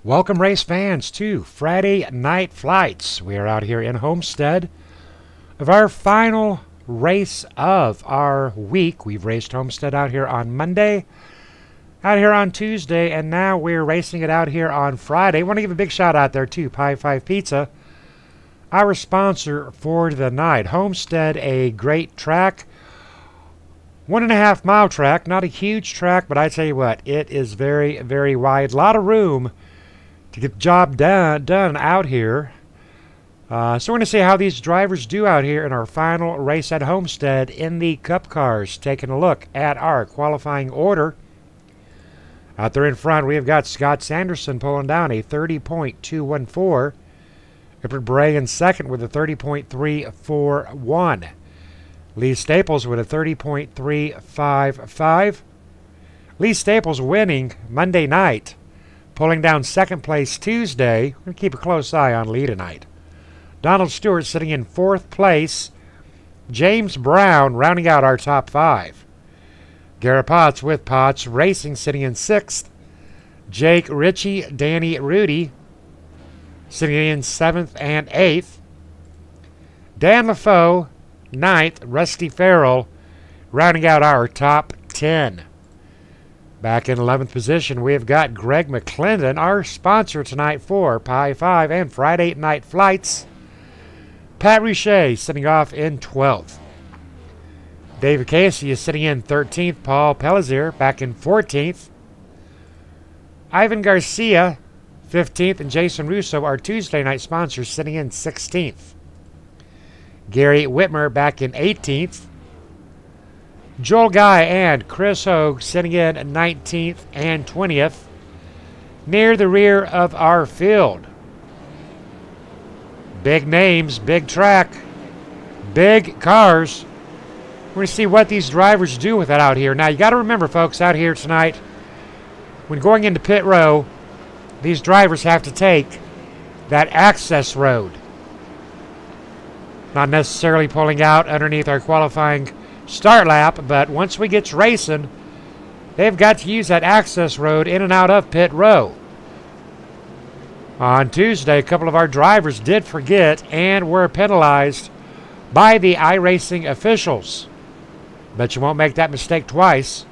Welcome, race fans, to Friday Night Flights. We are out here in Homestead of our final race of our week. We've raced Homestead out here on Monday, out here on Tuesday, and now we're racing it out here on Friday. I want to give a big shout out there to Pie 5 Pizza, our sponsor for the night. Homestead, a great track. 1.5 mile track, not a huge track, but I tell you what, it is very, very wide. A lot of room to get the job done out here. So we're going to see how these drivers do out here in our final race at Homestead in the Cup cars. Taking a look at our qualifying order. Out there in front, we have got Scott Sanderson pulling down a 30.214. Edward Bray in second with a 30.341. Lee Staples with a 30.355. Lee Staples winning Monday night, pulling down second place Tuesday. We're going to keep a close eye on Lee tonight. Donald Stewart sitting in fourth place. James Brown rounding out our top five. Garrett Potts with Potts Racing sitting in sixth. Jake Ritchie, Danny Rudy sitting in seventh and eighth. Dan LaFoe, ninth. Rusty Farrell rounding out our top 10. Back in 11th position, we have got Greg McClendon, our sponsor tonight for Pie 5 and Friday Night Flights. Pat Richey sitting off in 12th. David Casey is sitting in 13th. Paul Pellizier back in 14th. Ivan Garcia, 15th. And Jason Russo, our Tuesday night sponsor, sitting in 16th. Gary Whitmer back in 18th. Joel Guy and Chris Hogue sitting in 19th and 20th, near the rear of our field. Big names, big track, big cars. We're going to see what these drivers do with it out here. Now, you got to remember, folks, out here tonight, when going into pit row, these drivers have to take that access road. Not necessarily pulling out underneath our qualifying start lap, but once we get to racing, they've got to use that access road in and out of pit row. On Tuesday, a couple of our drivers did forget and were penalized by the iRacing officials. Bet you won't make that mistake twice.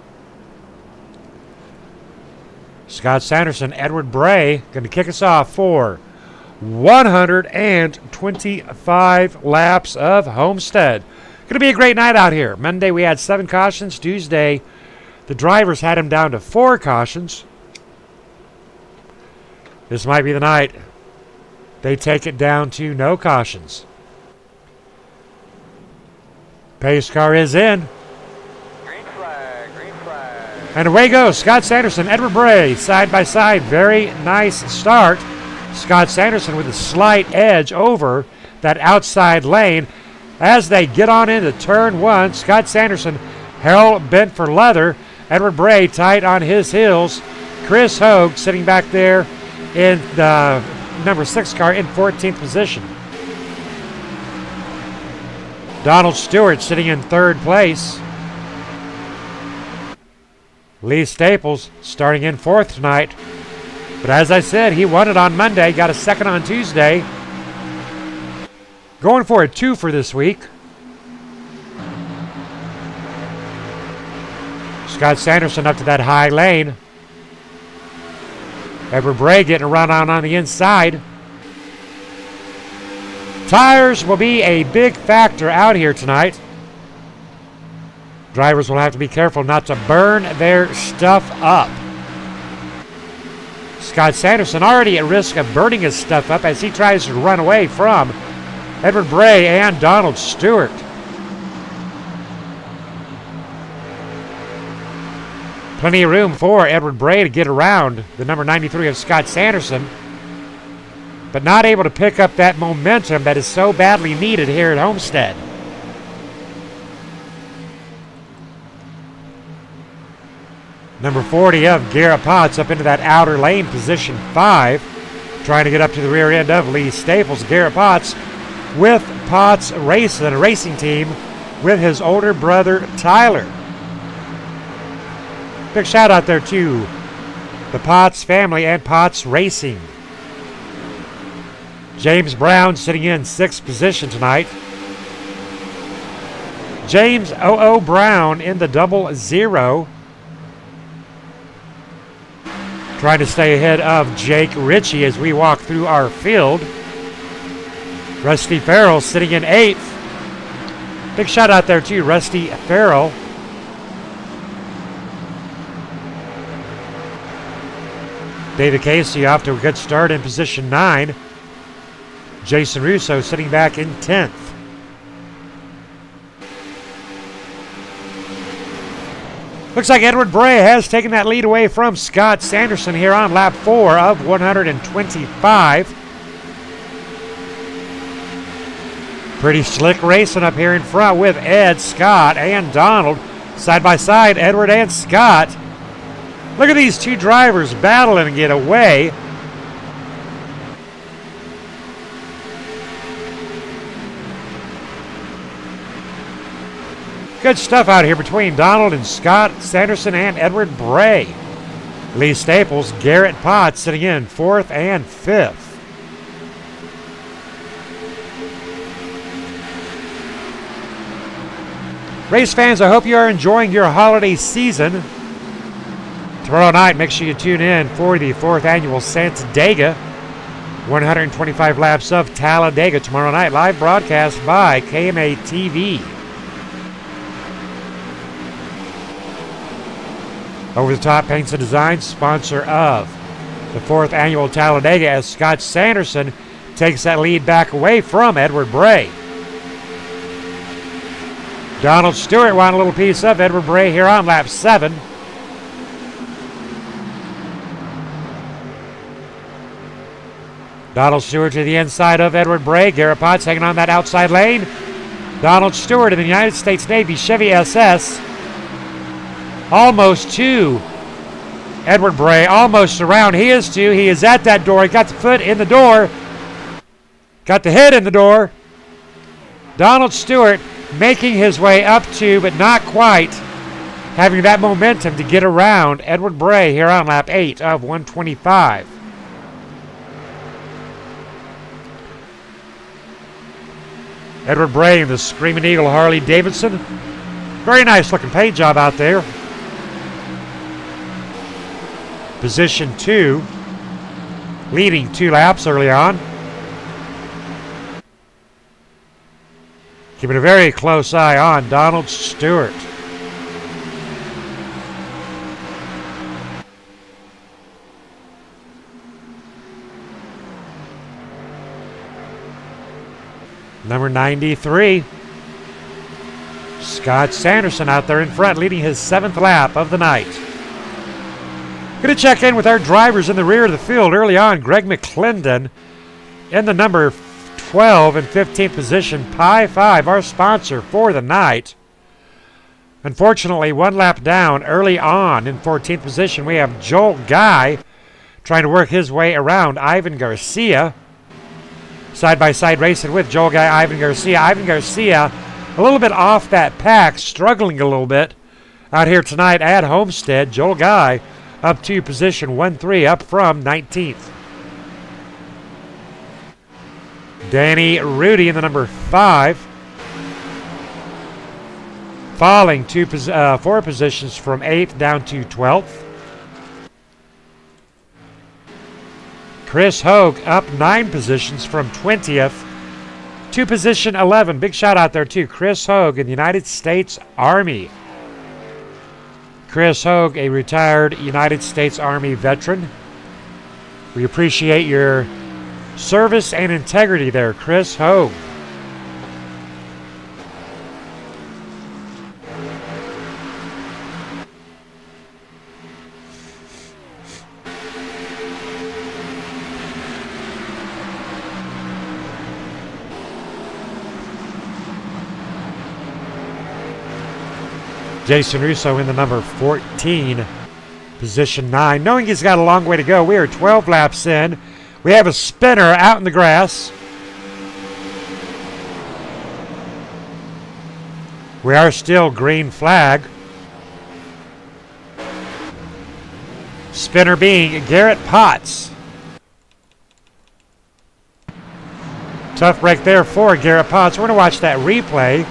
Scott Sanderson, Edward Bray going to kick us off for 125 laps of Homestead. Going to be a great night out here. Monday we had 7 cautions. Tuesday the drivers had him down to 4 cautions. This might be the night they take it down to no cautions. Pace car is in. Green flag, green flag. And away goes Scott Sanderson, Edward Bray, side by side. Very nice start. Scott Sanderson with a slight edge over that outside lane. As they get on into turn 1, Scott Sanderson hell bent for leather. Edward Bray tight on his heels. Chris Hogue sitting back there in the number 6 car in 14th position. Donald Stewart sitting in 3rd place. Lee Staples starting in 4th tonight. But as I said, he won it on Monday, got a 2nd on Tuesday. Going for a 2 for this week. Scott Sanderson up to that high lane. Edward Bray getting a run on the inside. Tires will be a big factor out here tonight. Drivers will have to be careful not to burn their stuff up. Scott Sanderson already at risk of burning his stuff up as he tries to run away from Edward Bray and Donald Stewart. Plenty of room for Edward Bray to get around the number 93 of Scott Sanderson, but not able to pick up that momentum that is so badly needed here at Homestead. Number 40 of Garrett Potts up into that outer lane, position 5, trying to get up to the rear end of Lee Staples. Garrett Potts with Potts Racing, a racing team with his older brother Tyler. Big shout out there to the Potts family and Potts Racing. James Brown sitting in 6th position tonight. James O.O. Brown in the 00. Trying to stay ahead of Jake Ritchie as we walk through our field. Rusty Farrell sitting in 8th. Big shout out there to Rusty Farrell. David Casey off to a good start in position 9. Jason Russo sitting back in 10th. Looks like Edward Bray has taken that lead away from Scott Sanderson here on lap 4 of 125. Pretty slick racing up here in front with Ed, Scott, and Donald. Side by side, Edward and Scott. Look at these two drivers battling to get away. Good stuff out here between Donald and Scott Sanderson and Edward Bray. Lee Staples, Garrett Potts sitting in 4th and 5th. Race fans, I hope you are enjoying your holiday season. Tomorrow night, make sure you tune in for the 4th annual Santadega. 125 laps of Talladega tomorrow night. Live broadcast by KMA TV. Over the Top Paints and Designs, sponsor of the 4th annual Talladega, as Scott Sanderson takes that lead back away from Edward Bray. Donald Stewart won a little piece of Edward Bray here on lap 7. Donald Stewart to the inside of Edward Bray. Garrett Potts hanging on that outside lane. Donald Stewart in the United States Navy Chevy SS. Almost to Edward Bray, almost around. He is too. He is at that door. He got the foot in the door. Got the head in the door. Donald Stewart making his way up to, but not quite, having that momentum to get around Edward Bray here on lap 8 of 125. Edward Bray in the Screaming Eagle Harley Davidson. Very nice looking paint job out there. Position 2, leading 2 laps early on. Keeping a very close eye on Donald Stewart. Number 93, Scott Sanderson out there in front, leading his 7th lap of the night. Going to check in with our drivers in the rear of the field early on. Greg McClendon in the number 12 and 15th position. Pi 5, our sponsor for the night. Unfortunately, 1 lap down early on in 14th position, we have Joel Guy trying to work his way around Ivan Garcia. Side-by-side racing with Joel Guy, Ivan Garcia. Ivan Garcia a little bit off that pack, struggling a little bit out here tonight at Homestead. Joel Guy up to position 1-3, up from 19th. Danny Rudy in the number 5. Falling 4 positions from 8th down to 12th. Chris Hogue up 9 positions from 20th to position 11. Big shout out there to Chris Hogue in the United States Army. Chris Hogue, a retired United States Army veteran. We appreciate your service and integrity there, Chris Hogue. Jason Russo in the number 14, position 9. Knowing he's got a long way to go, we are 12 laps in. We have a spinner out in the grass. We are still green flag. Spinner being Garrett Potts. Tough break there for Garrett Potts. We're going to watch that replay.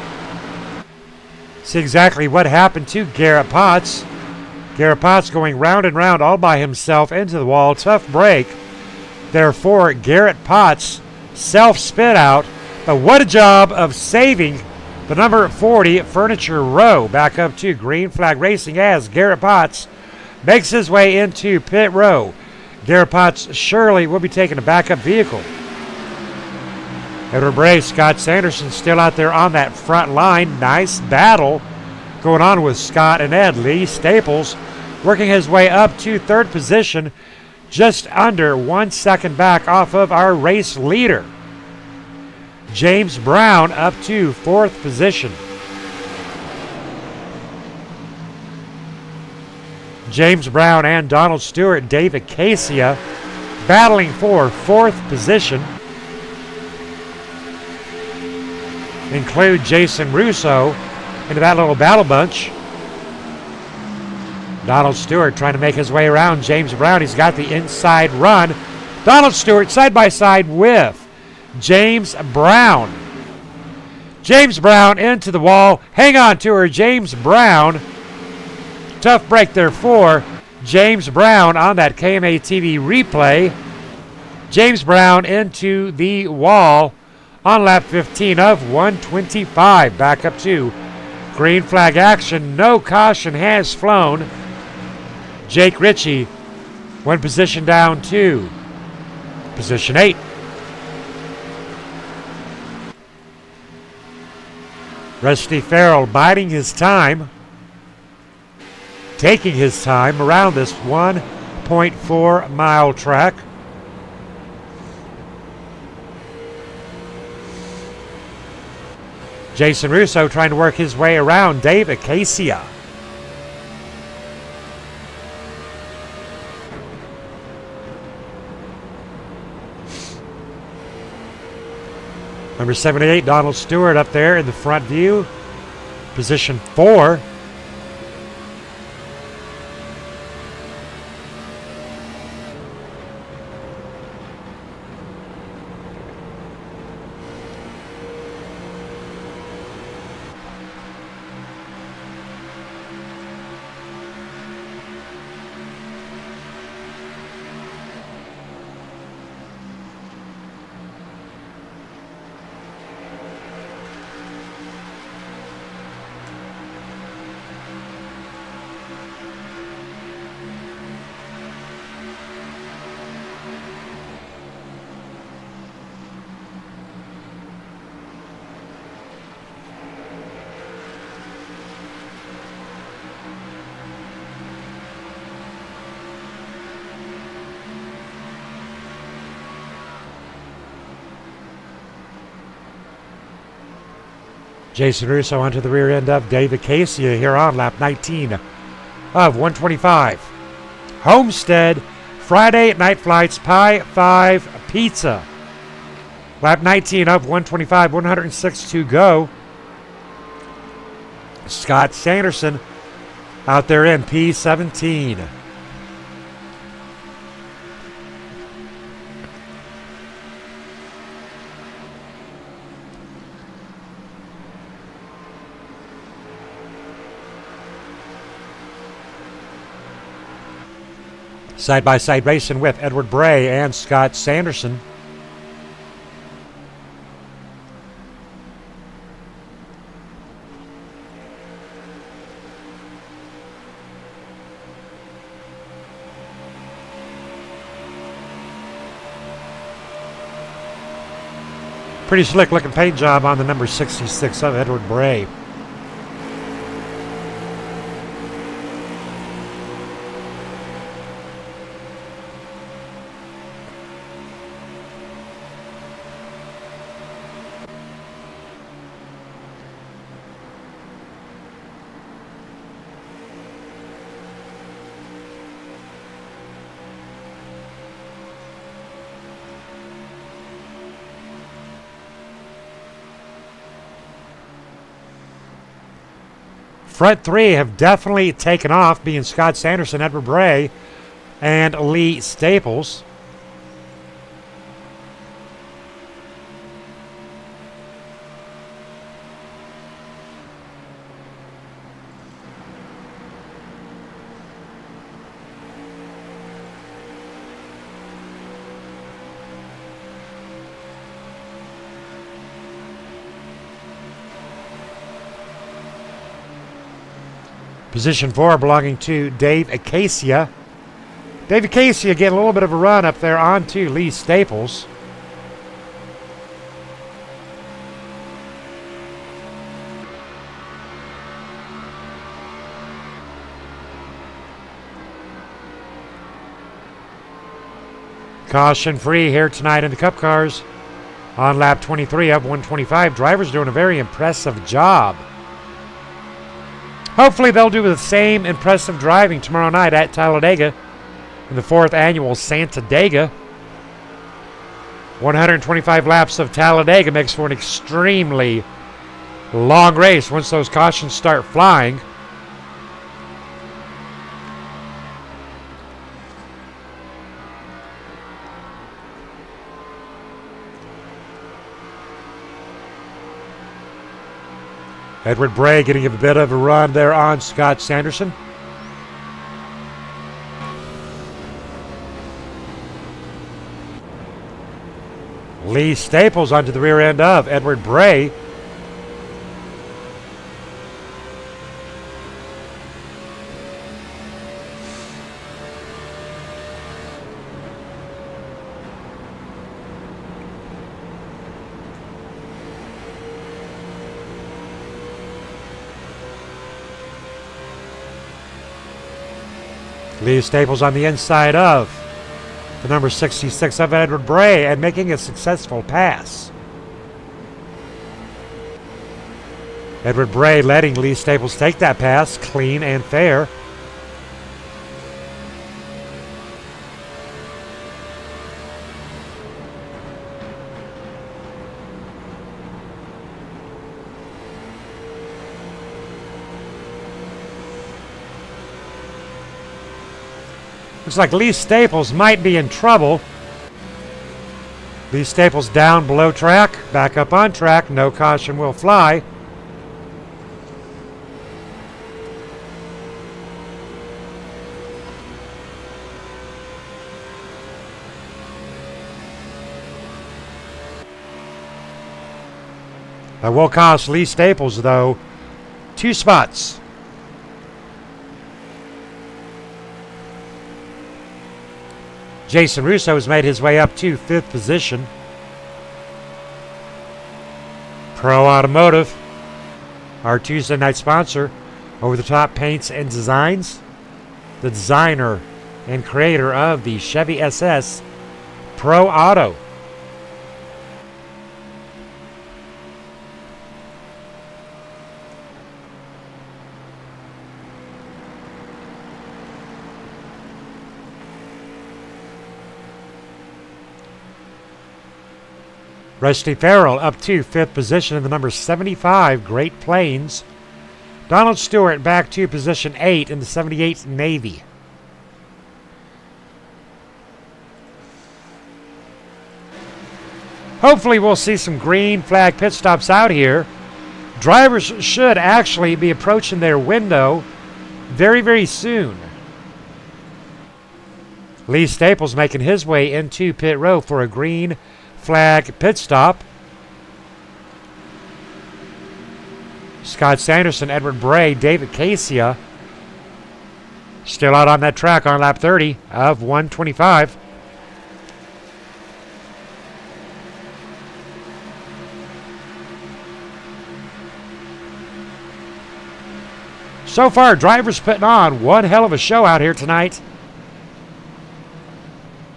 See exactly what happened to Garrett Potts. Garrett Potts going round and round all by himself into the wall. Tough break there for Garrett Potts. Self-spit out. But what a job of saving the number 40 Furniture Row. Back up to green flag racing as Garrett Potts makes his way into pit row. Garrett Potts surely will be taking a backup vehicle. Edward Bray, Scott Sanderson still out there on that front line. Nice battle going on with Scott and Ed. Lee Staples working his way up to third position, just under 1 second back off of our race leader. James Brown up to fourth position. James Brown and Donald Stewart, David Casia battling for fourth position. Include Jason Russo into that little battle bunch. Donald Stewart trying to make his way around James Brown. He's got the inside run. Donald Stewart side by side with James Brown. James Brown into the wall. Hang on to her, James Brown. Tough break there for James Brown on that KMA TV replay. James Brown into the wall on lap 15 of 125. Back up to green flag action. No caution has flown. Jake Ritchie, one position down to position 8. Rusty Farrell biding his time, taking his time around this 1.4 mile track. Jason Russo trying to work his way around David Casia. Number 78, Donald Stewart up there in the front view. Position 4. Jason Russo onto the rear end of David Casia here on lap 19 of 125. Homestead, Friday night flights, Pi 5 Pizza. Lap 19 of 125, 106 to go. Scott Sanderson out there in P17. Side-by-side racing with Edward Bray and Scott Sanderson. Pretty slick looking paint job on the number 66 of Edward Bray. Front three have definitely taken off, being Scott Sanderson, Edward Bray, and Lee Staples. Position 4 belonging to Dave Acacia. Dave Acacia getting a little bit of a run up there onto Lee Staples. Caution free here tonight in the Cup cars. On lap 23 of 125, drivers doing a very impressive job. Hopefully they'll do the same impressive driving tomorrow night at Talladega in the 4th annual Santa Dega. 125 laps of Talladega makes for an extremely long race once those cautions start flying. Edward Bray getting a bit of a run there on Scott Sanderson. Lee Staples onto the rear end of Edward Bray. Lee Staples on the inside of the number 66 of Edward Bray and making a successful pass. Edward Bray letting Lee Staples take that pass clean and fair. Looks like Lee Staples might be in trouble. Lee Staples down below track, back up on track, no caution will fly. That will cost Lee Staples, though, 2 spots. Jason Russo has made his way up to 5th position. Pro Automotive, our Tuesday night sponsor, Over the Top Paints and Designs, the designer and creator of the Chevy SS Pro Auto. Rusty Farrell up to 5th position in the number 75 Great Plains. Donald Stewart back to position 8 in the 78 Navy. Hopefully we'll see some green flag pit stops out here. Drivers should actually be approaching their window very, very soon. Lee Staples making his way into pit row for a green flag pit stop. Scott Sanderson, Edward Bray, David Acacia still out on that track on lap 30 of 125. So far, drivers putting on one hell of a show out here tonight.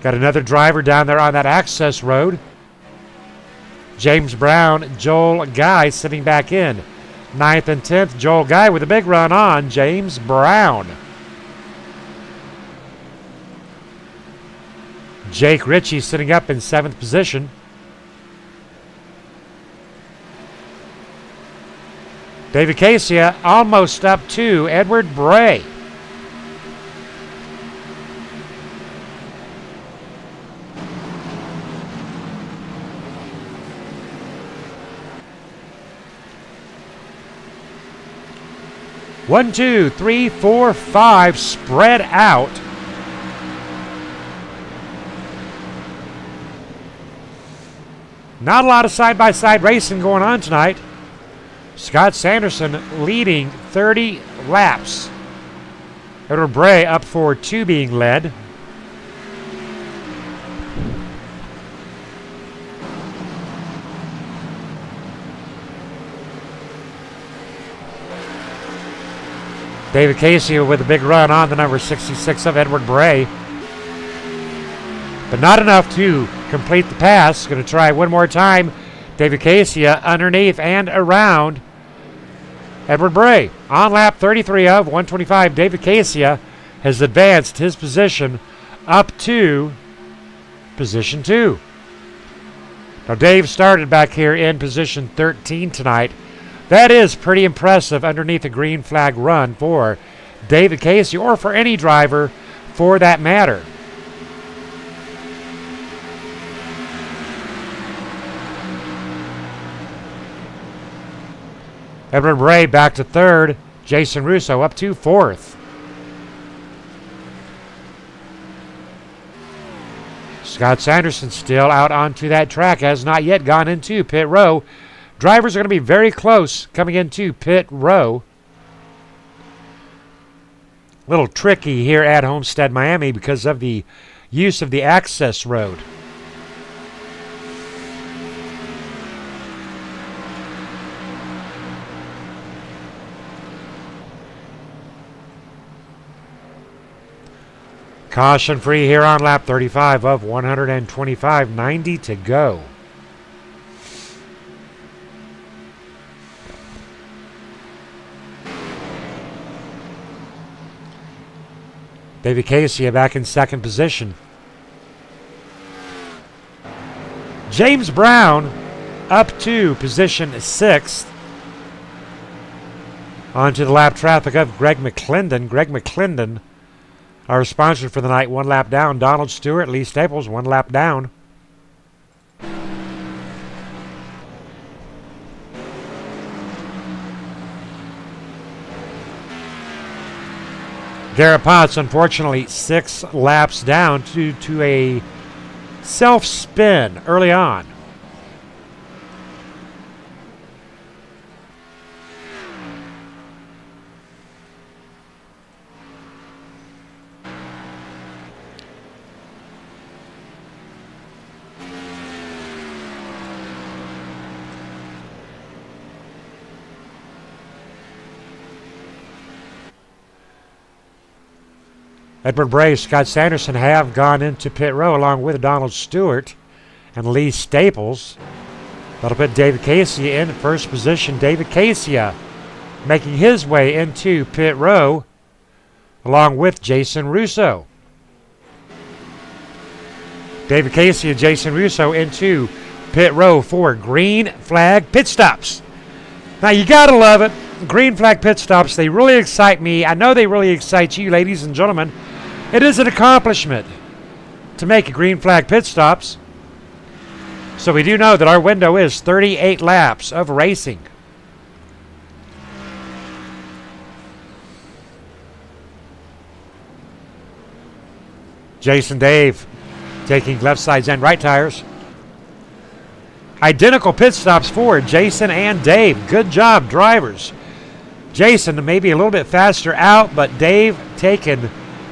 Got another driver down there on that access road. James Brown, Joel Guy sitting back in. 9th and 10th, Joel Guy with a big run on James Brown. Jake Ritchie sitting up in 7th position. David Acacia almost up to Edward Bray. 1, 2, 3, 4, 5 spread out. Not a lot of side-by-side racing going on tonight. Scott Sanderson leading 30 laps. Edward Bray up for 2 being led. David Casey with a big run on the number 66 of Edward Bray. But not enough to complete the pass. Going to try one more time. David Casey underneath and around Edward Bray. On lap 33 of 125, David Casey has advanced his position up to position 2. Now Dave started back here in position 13 tonight. That is pretty impressive underneath a green flag run for David Casey, or for any driver for that matter. Edward Bray back to 3rd. Jason Russo up to 4th. Scott Sanderson still out onto that track, has not yet gone into pit row. Drivers are going to be very close coming into pit row. A little tricky here at Homestead, Miami, because of the use of the access road. Caution free here on lap 35 of 125, 90 to go. David Casey back in 2nd position. James Brown up to position 6th. Onto the lap traffic of Greg McClendon. Greg McClendon, our sponsor for the night, 1 lap down. Donald Stewart, Lee Staples, 1 lap down. Garrett Potts, unfortunately, 6 laps down due to a self-spin early on. Edward Bray, Scott Sanderson have gone into pit row along with Donald Stewart and Lee Staples. That'll put David Casey in 1st position. David Casey making his way into pit row along with Jason Russo. David Casey and Jason Russo into pit row for green flag pit stops. Now you gotta love it. Green flag pit stops, they really excite me. I know they really excite you, ladies and gentlemen. It is an accomplishment to make green flag pit stops. So we do know that our window is 38 laps of racing. Jason Dave taking left sides and right tires. Identical pit stops for Jason and Dave. Good job, drivers. Jason maybe a little bit faster out, but Dave taking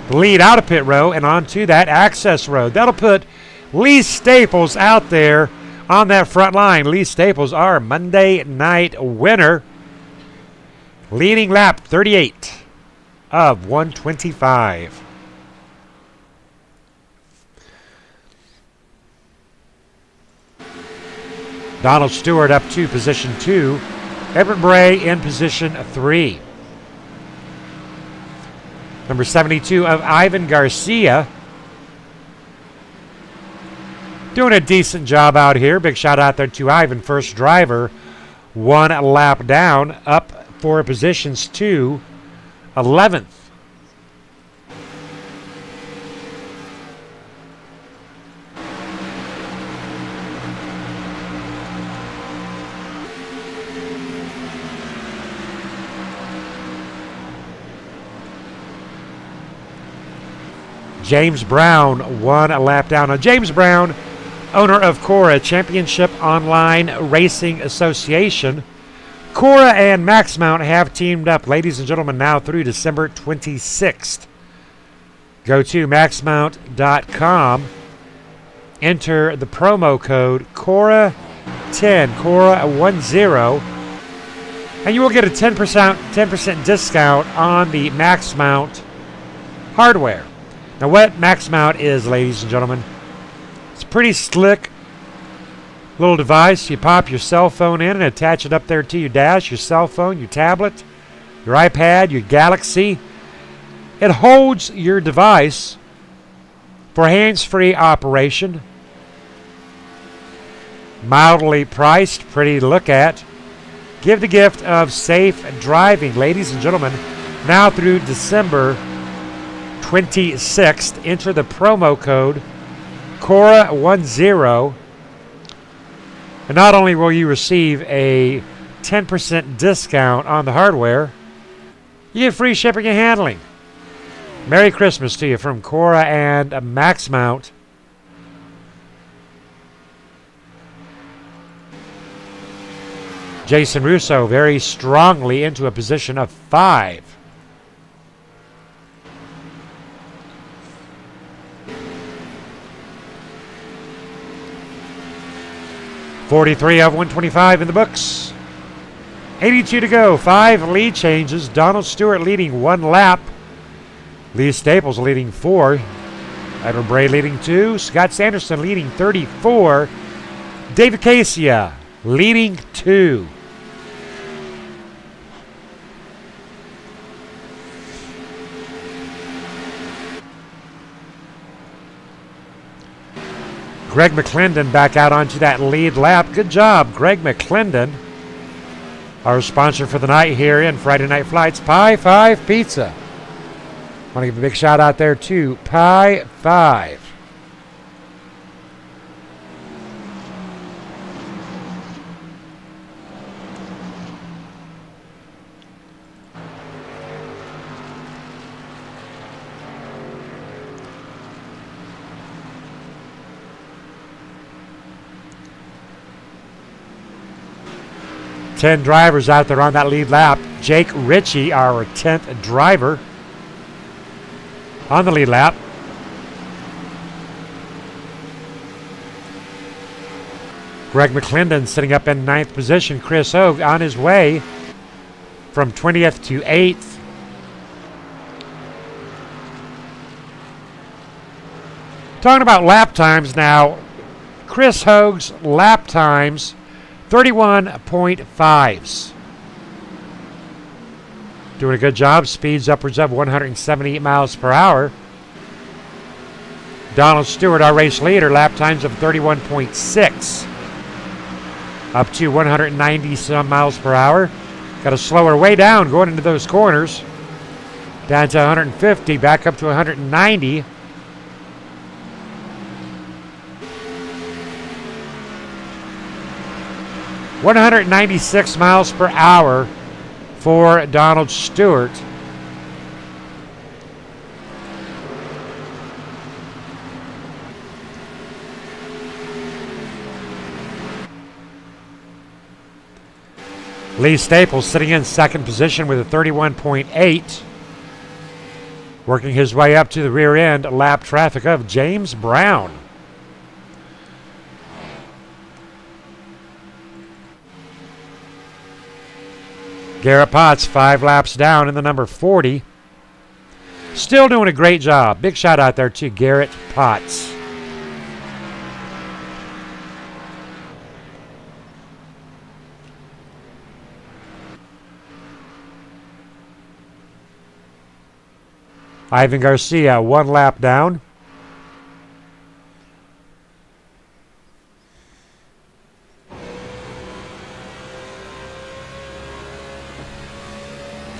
the lead out of pit row and onto that access road. That'll put Lee Staples out there on that front line. Lee Staples, our Monday night winner, leading lap 38 of 125. Donald Stewart up to position 2. Edward Bray in position 3. Number 72 of Ivan Garcia. Doing a decent job out here. Big shout out there to Ivan, first driver. 1 lap down, up for positions 2, 11th. James Brown 1 lap down. Now, James Brown, owner of Cora, Championship Online Racing Association. Cora and Max Mount have teamed up, ladies and gentlemen, now through December 26th. Go to maxmount.com. Enter the promo code CORA10, CORA10, and you will get a 10% discount on the Max Mount hardware. Now, what Max Mount is, ladies and gentlemen, it's a pretty slick little device. You pop your cell phone in and attach it up there to your dash, your cell phone, your tablet, your iPad, your Galaxy. It holds your device for hands-free operation. Mildly priced, pretty to look at. Give the gift of safe driving, ladies and gentlemen. Now through December 26th, enter the promo code CORA10. And not only will you receive a 10% discount on the hardware, you get free shipping and handling. Merry Christmas to you from Cora and Max Mount. Jason Russo very strongly into a position of 5. .43 of 125 in the books. 82 to go. 5 lead changes. Donald Stewart leading 1 lap. Lee Staples leading 4. Edward Bray leading 2. Scott Sanderson leading 34. David Casia leading 2. Greg McClendon back out onto that lead lap. Good job, Greg McClendon. Our sponsor for the night here in Friday Night Flights, Pie 5 Pizza. Want to give a big shout out there to Pie 5. Ten drivers out there on that lead lap. Jake Ritchie, our 10th driver, on the lead lap. Greg McClendon sitting up in 9th position. Chris Hogue on his way from 20th to 8th. Talking about lap times now, Chris Hogue's lap times 31.5s. Doing a good job. Speeds upwards of 178 miles per hour. Donald Stewart, our race leader, lap times of 31.6. Up to 190 some miles per hour. Got to slow her way down going into those corners. Down to 150, back up to 190. .196 miles per hour for Donald Stewart. Lee Staples sitting in 2nd position with a 31.8. Working his way up to the rear end lap traffic of James Brown. Garrett Potts 5 laps down in the number 40. Still doing a great job. Big shout out there to Garrett Potts. Ivan Garcia 1 lap down.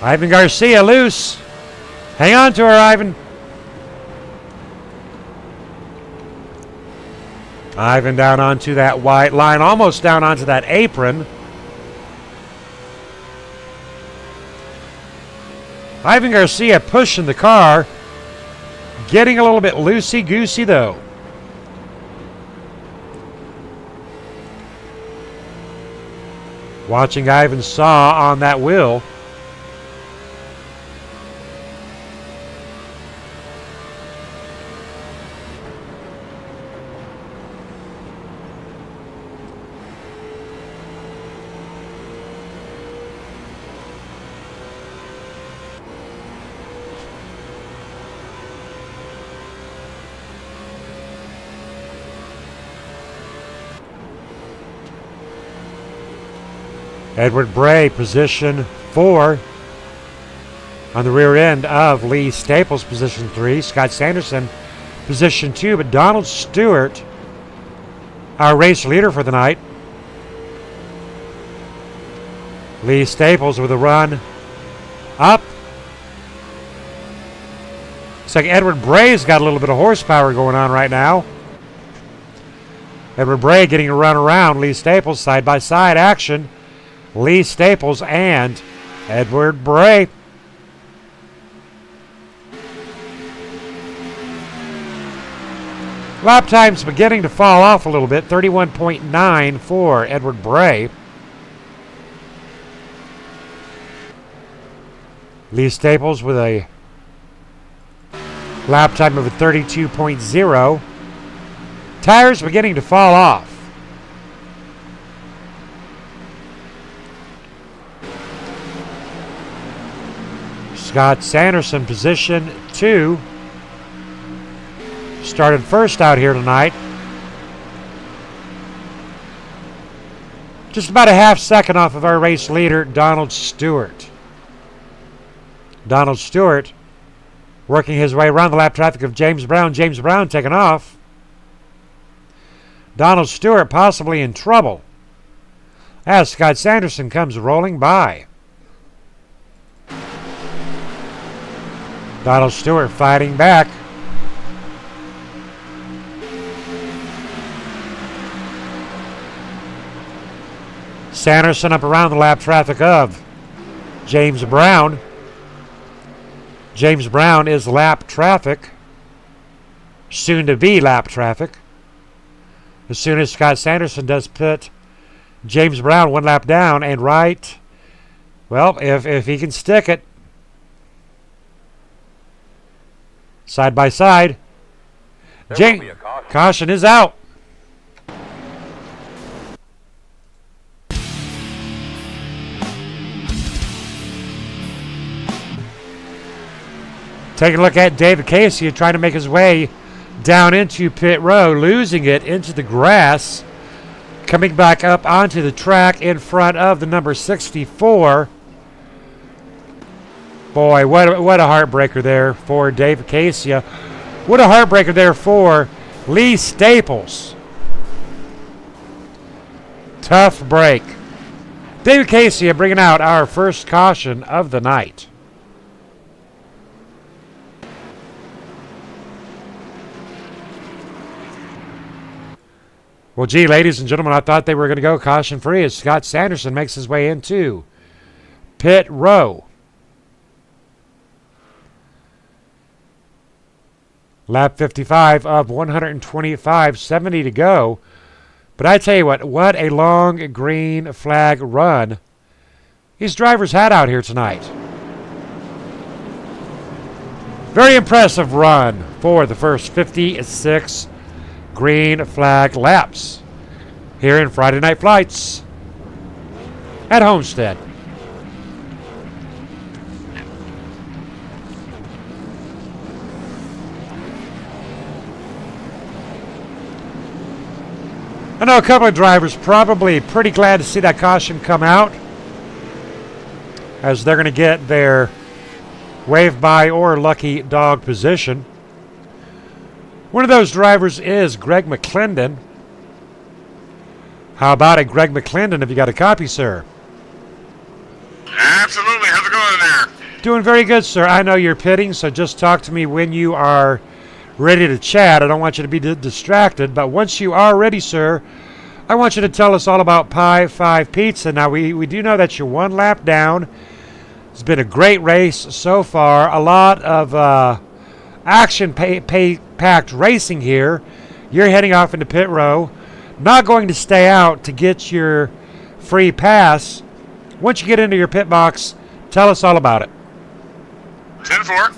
Ivan Garcia loose. Hang on to her, Ivan. Ivan down onto that white line, almost down onto that apron. Ivan Garcia pushing the car Getting a little bit loosey-goosey, though. Watching Ivan Saw on that wheel. Edward Bray, position 4. On the rear end of Lee Staples, position 3. Scott Sanderson, position 2. But Donald Stewart, our race leader for the night. Lee Staples with a run up. Looks like Edward Bray's got a little bit of horsepower going on right now. Edward Bray getting a run around Lee Staples, side-by-side action. Lee Staples and Edward Bray. Lap time's beginning to fall off a little bit. 31.9 for Edward Bray. Lee Staples with a lap time of a 32.0. Tires beginning to fall off. Scott Sanderson, position 2. Started first out here tonight. Just about a half second off of our race leader, Donald Stewart. Donald Stewart working his way around the lap traffic of James Brown. James Brown taking off. Donald Stewart possibly in trouble as Scott Sanderson comes rolling by. Donald Stewart fighting back. Sanderson up around the lap traffic of James Brown. James Brown is lap traffic, soon to be lap traffic. As soon as Scott Sanderson does put James Brown one lap down and right, well, if he can stick it, side by side, caution is out. Taking a look at David Casey trying to make his way down into pit row, losing it into the grass, coming back up onto the track in front of the number 64. Boy, what a heartbreaker there for David Casey. What a heartbreaker there for Lee Staples. Tough break. David Casey bringing out our first caution of the night. Well, gee, ladies and gentlemen, I thought they were going to go caution-free as Scott Sanderson makes his way into pit row. Lap 55 of 125, 70 to go. But I tell you what a long green flag run these drivers had out here tonight. Very impressive run for the first 56 green flag laps here in Friday Night Flights at Homestead. I know a couple of drivers probably pretty glad to see that caution come out, as they're going to get their wave by or lucky dog position. One of those drivers is Greg McClendon. How about it, Greg McClendon? Have you got a copy, sir? Absolutely. How's it going there? Doing very good, sir. I know you're pitting, so just talk to me when you are ready to chat. I don't want you to be distracted, but once you are ready, sir, I want you to tell us all about Pie 5 Pizza. Now, we do know that you're one lap down. It's been a great race so far. A lot of action-packed racing here. You're heading off into pit row. Not going to stay out to get your free pass. Once you get into your pit box, tell us all about it. 10-4.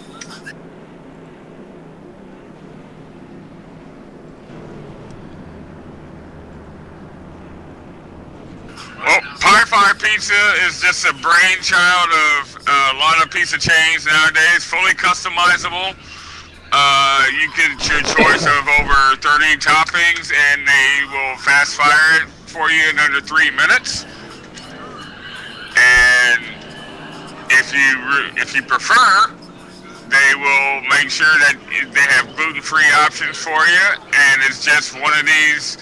Well, Pie 5 Pizza is just a brainchild of a lot of pizza chains nowadays, fully customizable. You get your choice of over 30 toppings, and they will fast fire it for you in under 3 minutes. And if you prefer, they will make sure that they have gluten-free options for you, and it's just one of these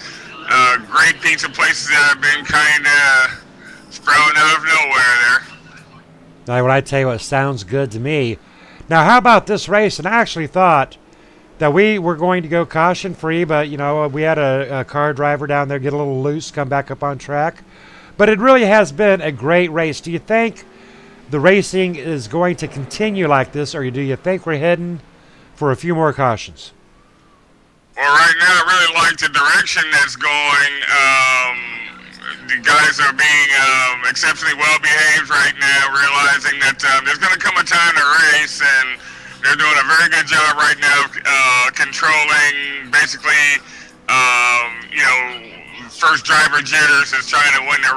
great pizza places that have been kind of sprouting out of nowhere there. Now, what I tell you, it sounds good to me. Now, how about this race? And I actually thought that we were going to go caution-free, but, you know, we had a car driver down there get a little loose, come back up on track. But it really has been a great race. Do you think the racing is going to continue like this, or do you think we're heading for a few more cautions? Well, right now, I really like the direction that's going. The guys are being exceptionally well behaved right now, realizing that there's going to come a time to race, and they're doing a very good job right now controlling basically, you know, first driver jitters is trying to win the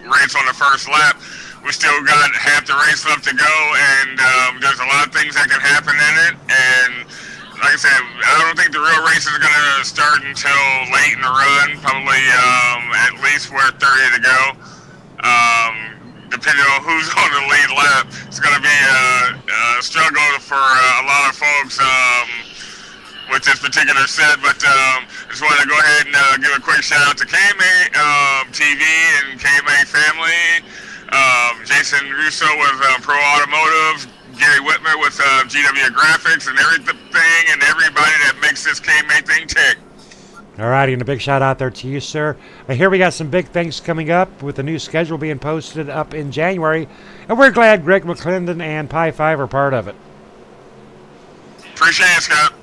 race on the first lap. We still got half the race left to go, and there's a lot of things that can happen in it. And like I said, I don't think the real race is going to start until late in the run, probably at least we're 30 to go. Depending on who's on the lead lap, it's going to be a struggle for a lot of folks with this particular set. But just wanted to go ahead and give a quick shout out to KMA TV and KMA family. Jason Russo with Pro Automotive, Gary Whitmer with GW Graphics, and everything and everybody that makes this KMA thing tick. All righty, and a big shout out there to you, sir. I hear we got some big things coming up with the new schedule being posted up in January, and we're glad Greg McClendon and Pi 5 are part of it. Appreciate it, Scott.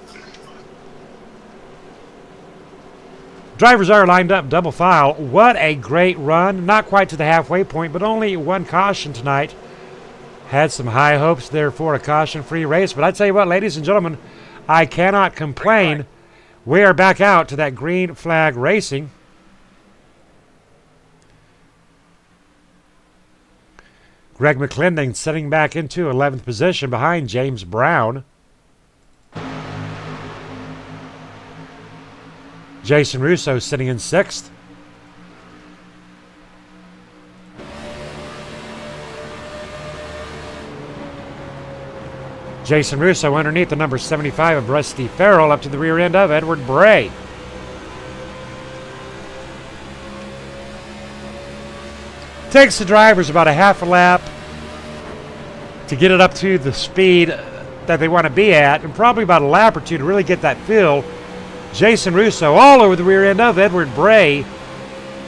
Drivers are lined up double file. What a great run. Not quite to the halfway point, but only one caution tonight. Had some high hopes there for a caution-free race, but I tell you what, ladies and gentlemen, I cannot complain. We are back out to that green flag racing. Greg McClendon sitting back into 11th position behind James Brown. Jason Russo sitting in 6th. Jason Russo underneath the number 75 of Rusty Farrell up to the rear end of Edward Bray. Takes the drivers about a half a lap to get it up to the speed that they want to be at, and probably about a lap or two to really get that feel. Jason Russo all over the rear end of Edward Bray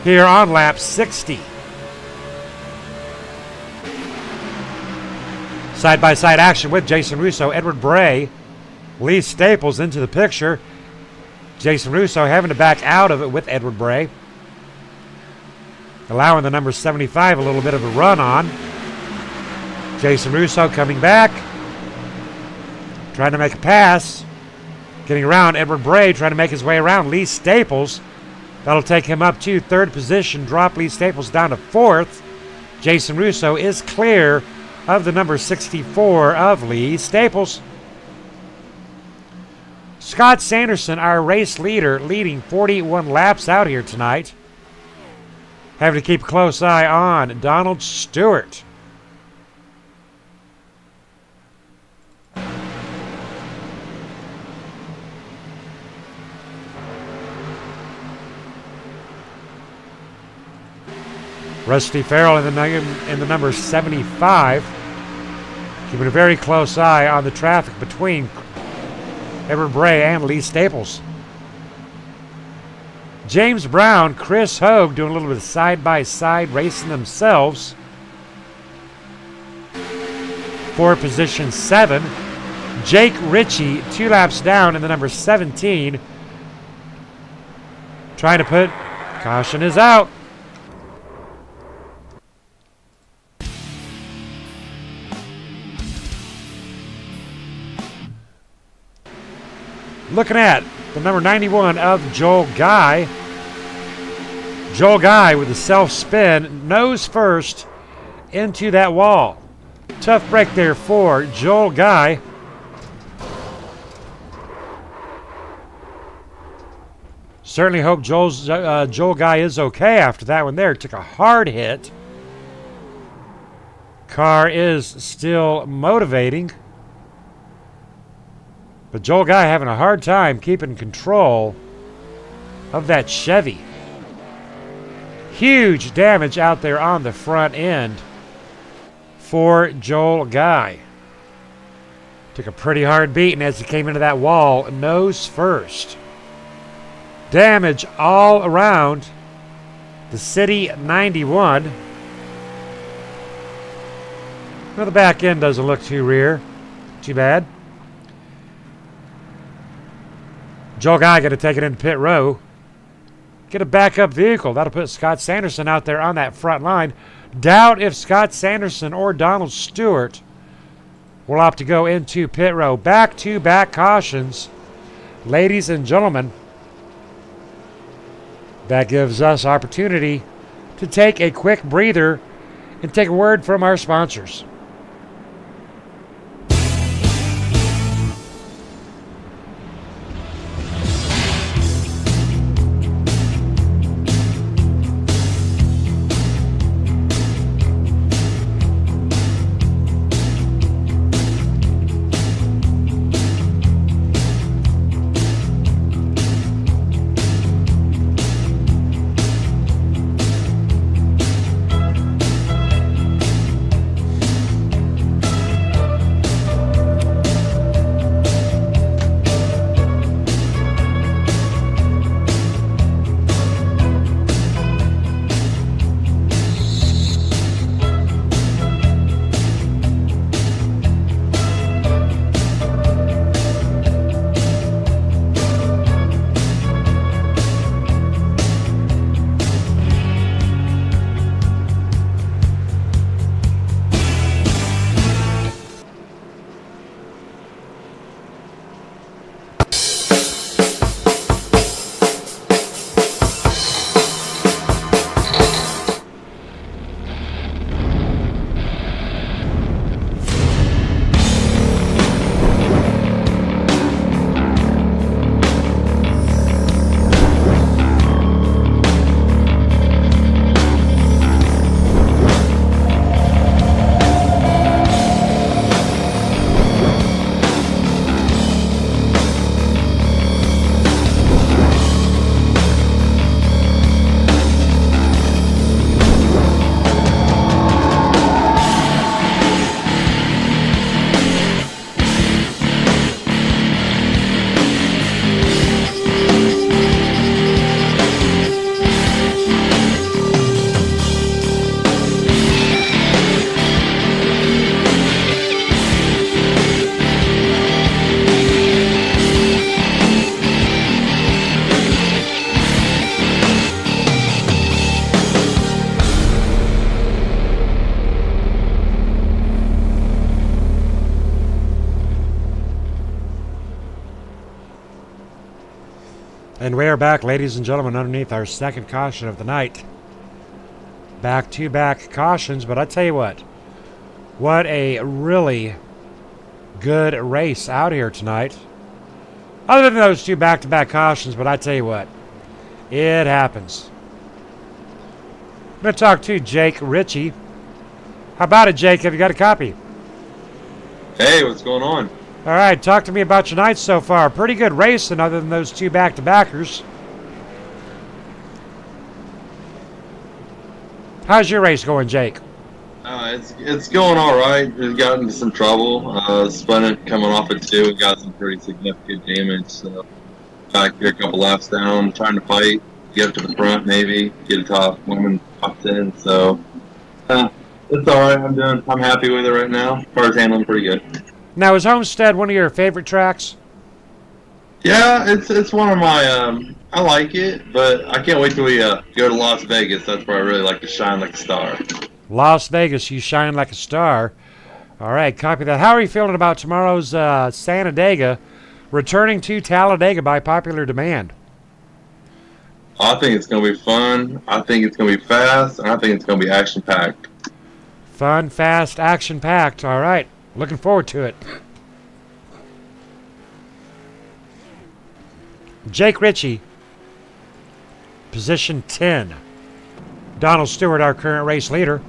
here on lap 60. Side-by-side action with Jason Russo, Edward Bray, Lee Staples into the picture. Jason Russo having to back out of it with Edward Bray, allowing the number 75 a little bit of a run on. Jason Russo coming back, trying to make a pass. Getting around Edward Bray, trying to make his way around Lee Staples. That'll take him up to 3rd position, drop Lee Staples down to 4th. Jason Russo is clear of the number 64 of Lee Staples. Scott Sanderson, our race leader, leading 41 laps out here tonight. Having to keep a close eye on Donald Stewart. Rusty Farrell in the number 75. Keeping a very close eye on the traffic between Edward Bray and Lee Staples. James Brown, Chris Hogue doing a little bit of side-by-side racing themselves. For position 7, Jake Ritchie, 2 laps down in the number 17. Trying to put, caution is out. Looking at the number 91 of Joel Guy. Joel Guy with a self-spin, nose first into that wall. Tough break there for Joel Guy. Certainly hope Joel Guy is okay after that one there. Took a hard hit. Car is still motivating. But Joel Guy having a hard time keeping control of that Chevy. Huge damage out there on the front end for Joel Guy. Took a pretty hard beating as he came into that wall, nose first. Damage all around the City 91. Well, the back end doesn't look too bad. Joel Guy going to take it into pit row. Get a backup vehicle. That'll put Scott Sanderson out there on that front line. Doubt if Scott Sanderson or Donald Stewart will opt to go into pit row. Back-to-back cautions. Ladies and gentlemen, that gives us opportunity to take a quick breather and take a word from our sponsors. And we are back, ladies and gentlemen, underneath our second caution of the night. Back-to-back cautions, but I tell you what a really good race out here tonight. Other than those two back-to-back cautions, but I tell you what, it happens. I'm going to talk to Jake Ritchie. How about it, Jake? Have you got a copy? Hey, what's going on? All right, talk to me about your night so far. Pretty good racing other than those two back-to-backers. How's your race going, Jake? It's going all right. We've gotten into some trouble. Spun it coming off at 2 and got some pretty significant damage. So back here a couple laps down, trying to fight, get up to the front maybe, get a top woman top 10. So it's all right. I'm happy with it right now. Car's handling pretty good. Now, is Homestead one of your favorite tracks? Yeah, it's one of my I like it, but I can't wait till we go to Las Vegas. That's where I really like to shine like a star. Las Vegas, you shine like a star. All right, copy that. How are you feeling about tomorrow's Sanadega returning to Talladega by popular demand? I think it's going to be fun. I think it's going to be fast, and I think it's going to be action-packed. Fun, fast, action-packed. All right, looking forward to it. Jake Ritchie, position 10. Donald Stewart, our current race leader.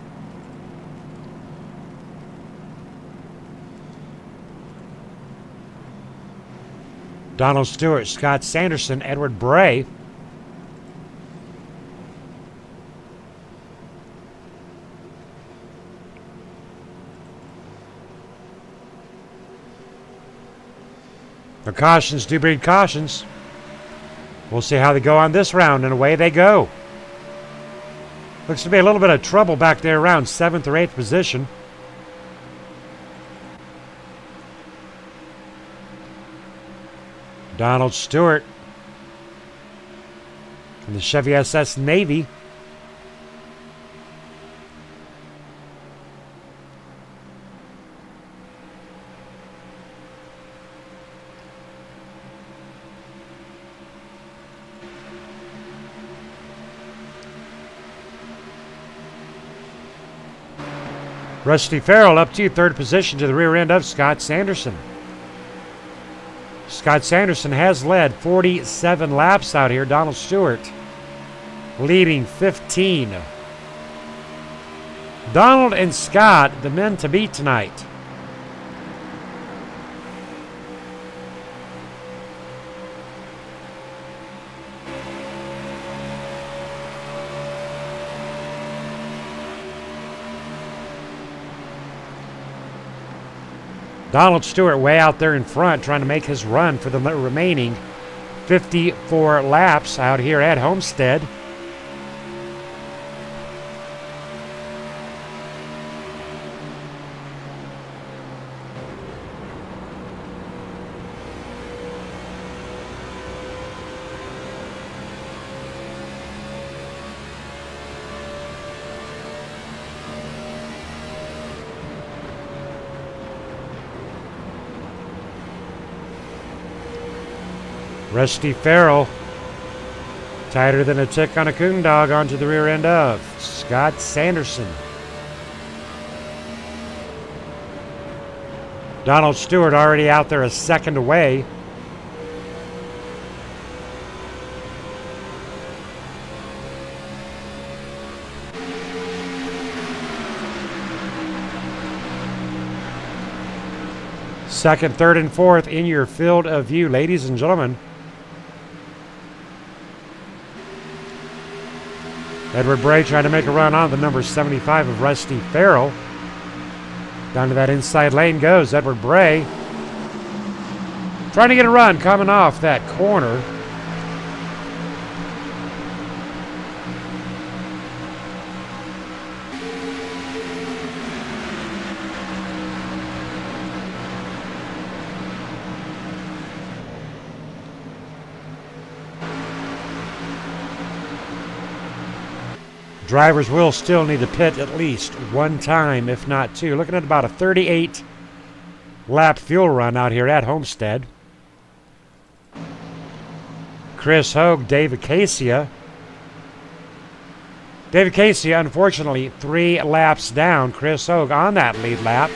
Donald Stewart, Scott Sanderson, Edward Bray. The cautions do breed cautions. We'll see how they go on this round, and away they go. Looks to be a little bit of trouble back there around 7th or 8th position. Donald Stewart from the Chevy SS Navy. Rusty Farrell up to 3rd position to the rear end of Scott Sanderson. Scott Sanderson has led 47 laps out here. Donald Stewart leading 15. Donald and Scott, the men to beat tonight. Donald Stewart way out there in front trying to make his run for the remaining 54 laps out here at Homestead. Rusty Farrell, tighter than a tick on a coon dog, onto the rear end of Scott Sanderson. Donald Stewart already out there a second away. Second, third, and fourth in your field of view, ladies and gentlemen. Edward Bray trying to make a run on the number 75 of Rusty Farrell. Down to that inside lane goes Edward Bray. Trying to get a run coming off that corner. Drivers will still need to pit at least one time, if not two. Looking at about a 38 lap fuel run out here at Homestead. Chris Hogue, Dave Acacia. Dave Acacia, unfortunately, 3 laps down. Chris Hogue on that lead lap.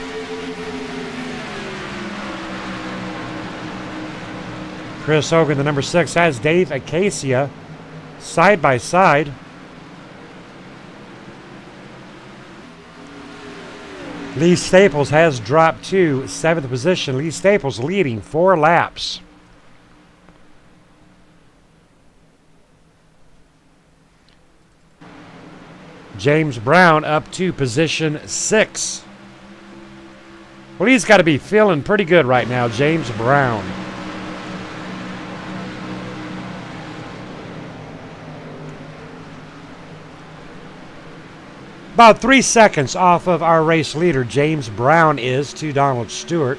Chris Hogue in the number 6 has Dave Acacia side by side. Lee Staples has dropped to 7th position. Lee Staples leading 4 laps. James Brown up to position 6. Well, he's got to be feeling pretty good right now, James Brown. About 3 seconds off of our race leader, James Brown, is to Donald Stewart.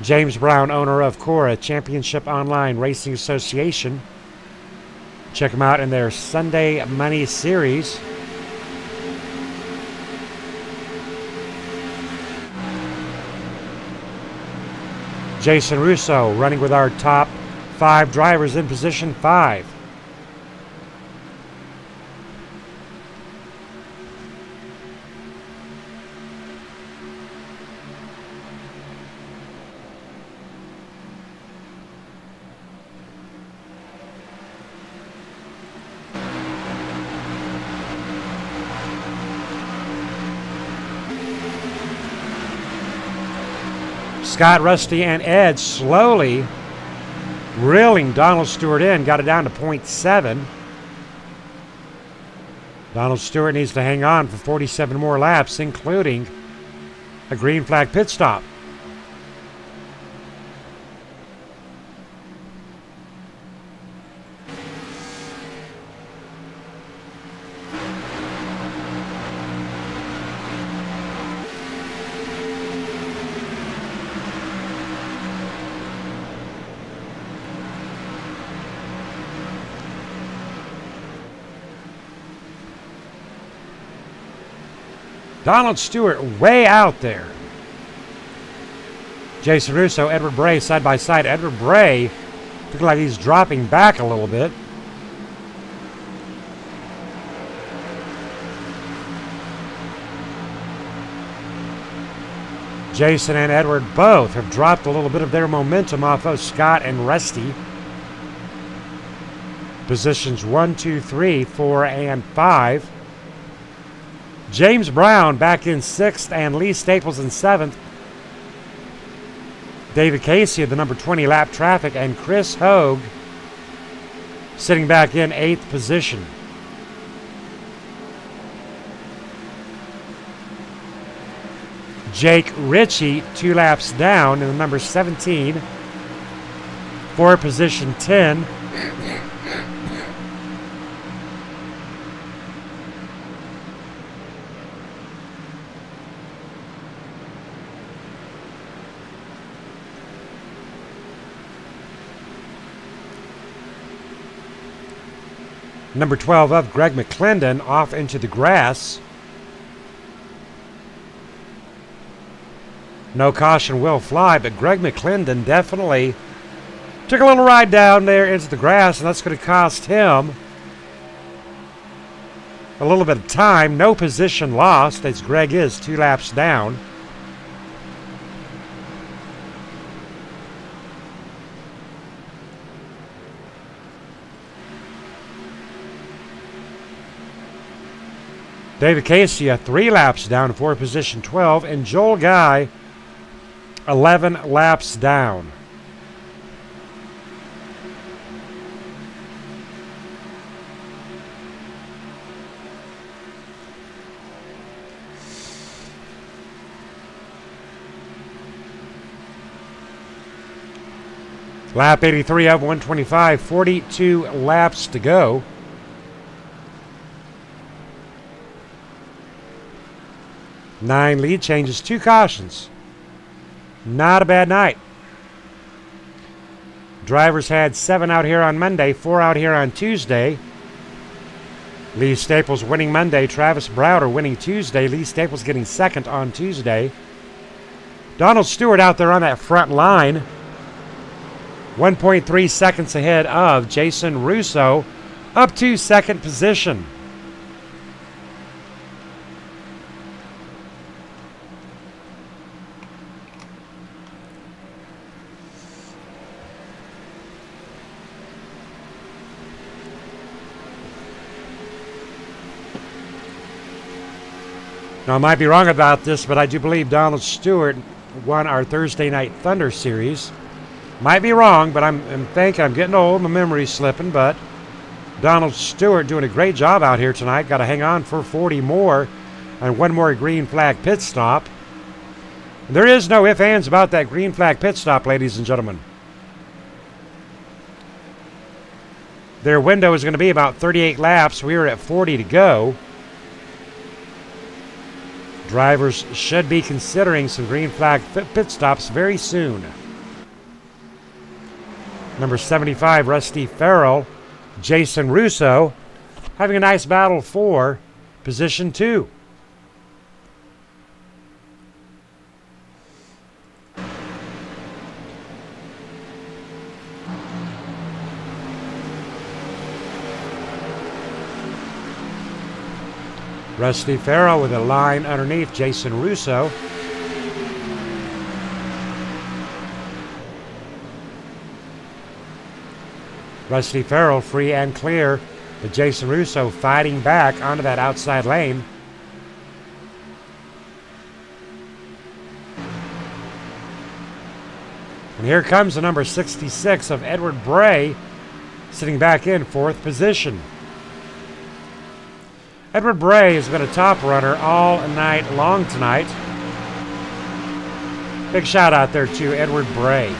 James Brown, owner of Cora Championship Online Racing Association. Check them out in their Sunday Money Series. Jason Russo running with our top 5 drivers in position 5. Scott, Rusty, and Ed slowly reeling Donald Stewart in. Got it down to 0.7. Donald Stewart needs to hang on for 47 more laps, including a green flag pit stop. Donald Stewart way out there. Jason Russo, Edward Bray side by side. Edward Bray looks like he's dropping back a little bit. Jason and Edward both have dropped a little bit of their momentum off of Scott and Rusty. Positions 1, 2, 3, 4, and 5. James Brown back in 6th and Lee Staples in 7th. David Casey of the number 20 lap traffic and Chris Hogue sitting back in 8th position. Jake Ritchie 2 laps down in the number 17 for position 10. Number 12 of Greg McClendon off into the grass. No caution will fly, but Greg McClendon definitely took a little ride down there into the grass, and that's going to cost him a little bit of time. No position lost, as Greg is 2 laps down. David Casey 3 laps down for position 12, and Joel Guy 11 laps down. Lap 83 of 125, 42 laps to go. Nine lead changes, 2 cautions. Not a bad night. Drivers had 7 out here on Monday, 4 out here on Tuesday. Lee Staples winning Monday, Travis Browder winning Tuesday. Lee Staples getting 2nd on Tuesday. Donald Stewart out there on that front line, 1.3 seconds ahead of Jason Russo, up to 2nd position. Now, I might be wrong about this, but I do believe Donald Stewart won our Thursday Night Thunder series. Might be wrong, but I'm thinking, I'm getting old, my memory's slipping, but Donald Stewart doing a great job out here tonight. Got to hang on for 40 more and 1 more green flag pit stop. There is no ifs, ands about that green flag pit stop, ladies and gentlemen. Their window is going to be about 38 laps. We are at 40 to go. Drivers should be considering some green flag pit stops very soon. Number 75, Rusty Farrell, Jason Russo, having a nice battle for position 2. Rusty Farrell with a line underneath Jason Russo. Rusty Farrell free and clear, but Jason Russo fighting back onto that outside lane. And here comes the number 66 of Edward Bray, sitting back in 4th position. Edward Bray has been a top runner all night long tonight. Big shout out there to Edward Bray.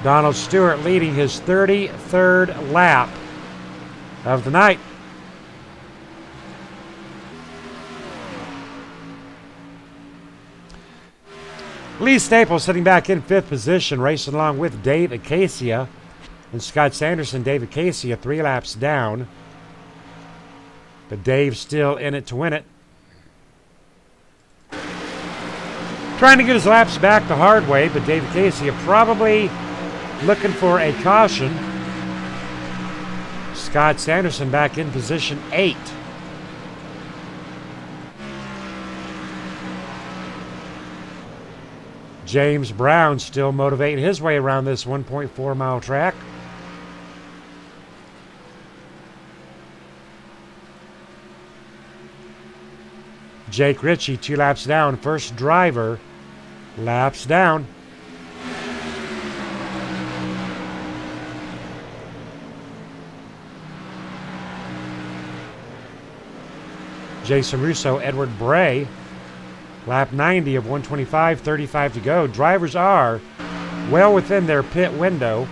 Donald Stewart leading his 33rd lap of the night. Lee Staples sitting back in 5th position, racing along with Dave Acacia and Scott Sanderson. Dave Acacia 3 laps down, but Dave's still in it to win it. Trying to get his laps back the hard way, but Dave Acacia probably looking for a caution. Scott Sanderson back in position 8. James Brown still motivating his way around this 1.4 mile track. Jake Ritchie 2 laps down. First driver laps down. Jason Russo, Edward Bray, lap 90 of 125, 35 to go. Drivers are well within their pit window.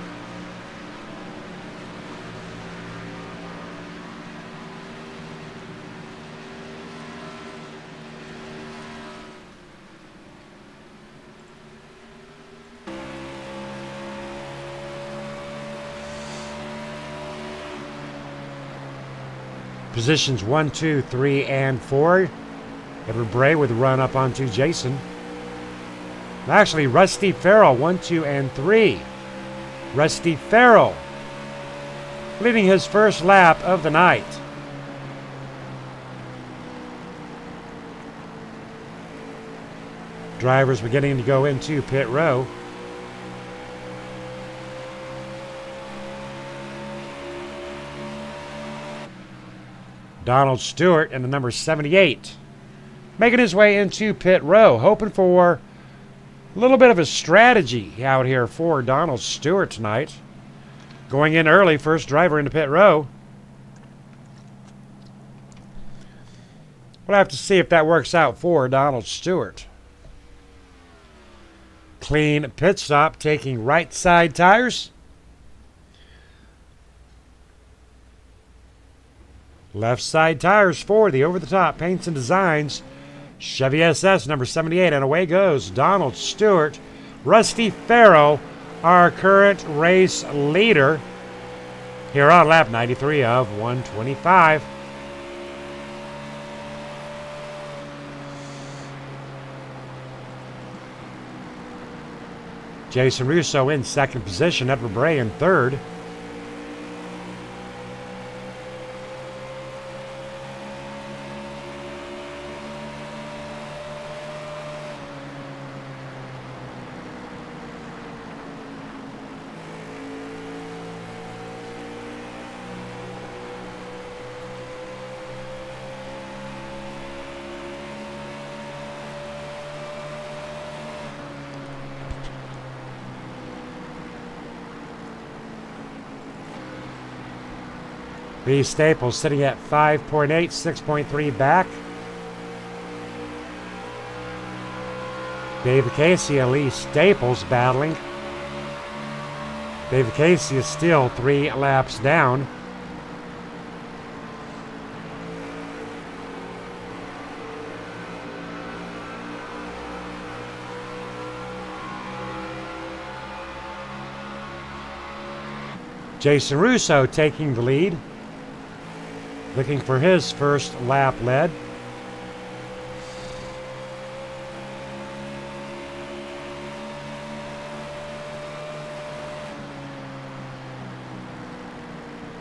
Positions 1, 2, 3, and 4. Edward Bray with a run up onto Jason. Actually, Rusty Farrell, 1, 2, and 3. Rusty Farrell leading his first lap of the night. Drivers beginning to go into pit row. Donald Stewart in the number 78, making his way into pit row, hoping for a little bit of a strategy out here for Donald Stewart tonight. Going in early, first driver into pit row. We'll have to see if that works out for Donald Stewart. Clean pit stop, taking right side tires. Left side tires for the over-the-top paints and designs. Chevy SS number 78, and away goes Donald Stewart. Rusty Farrell, our current race leader, here on lap 93 of 125. Jason Russo in 2nd position, Edward Bray in 3rd. Lee Staples sitting at 5.8, 6.3 back. Dave Acacia, Lee Staples battling. Dave Acacia is still 3 laps down. Jason Russo taking the lead, looking for his first lap led.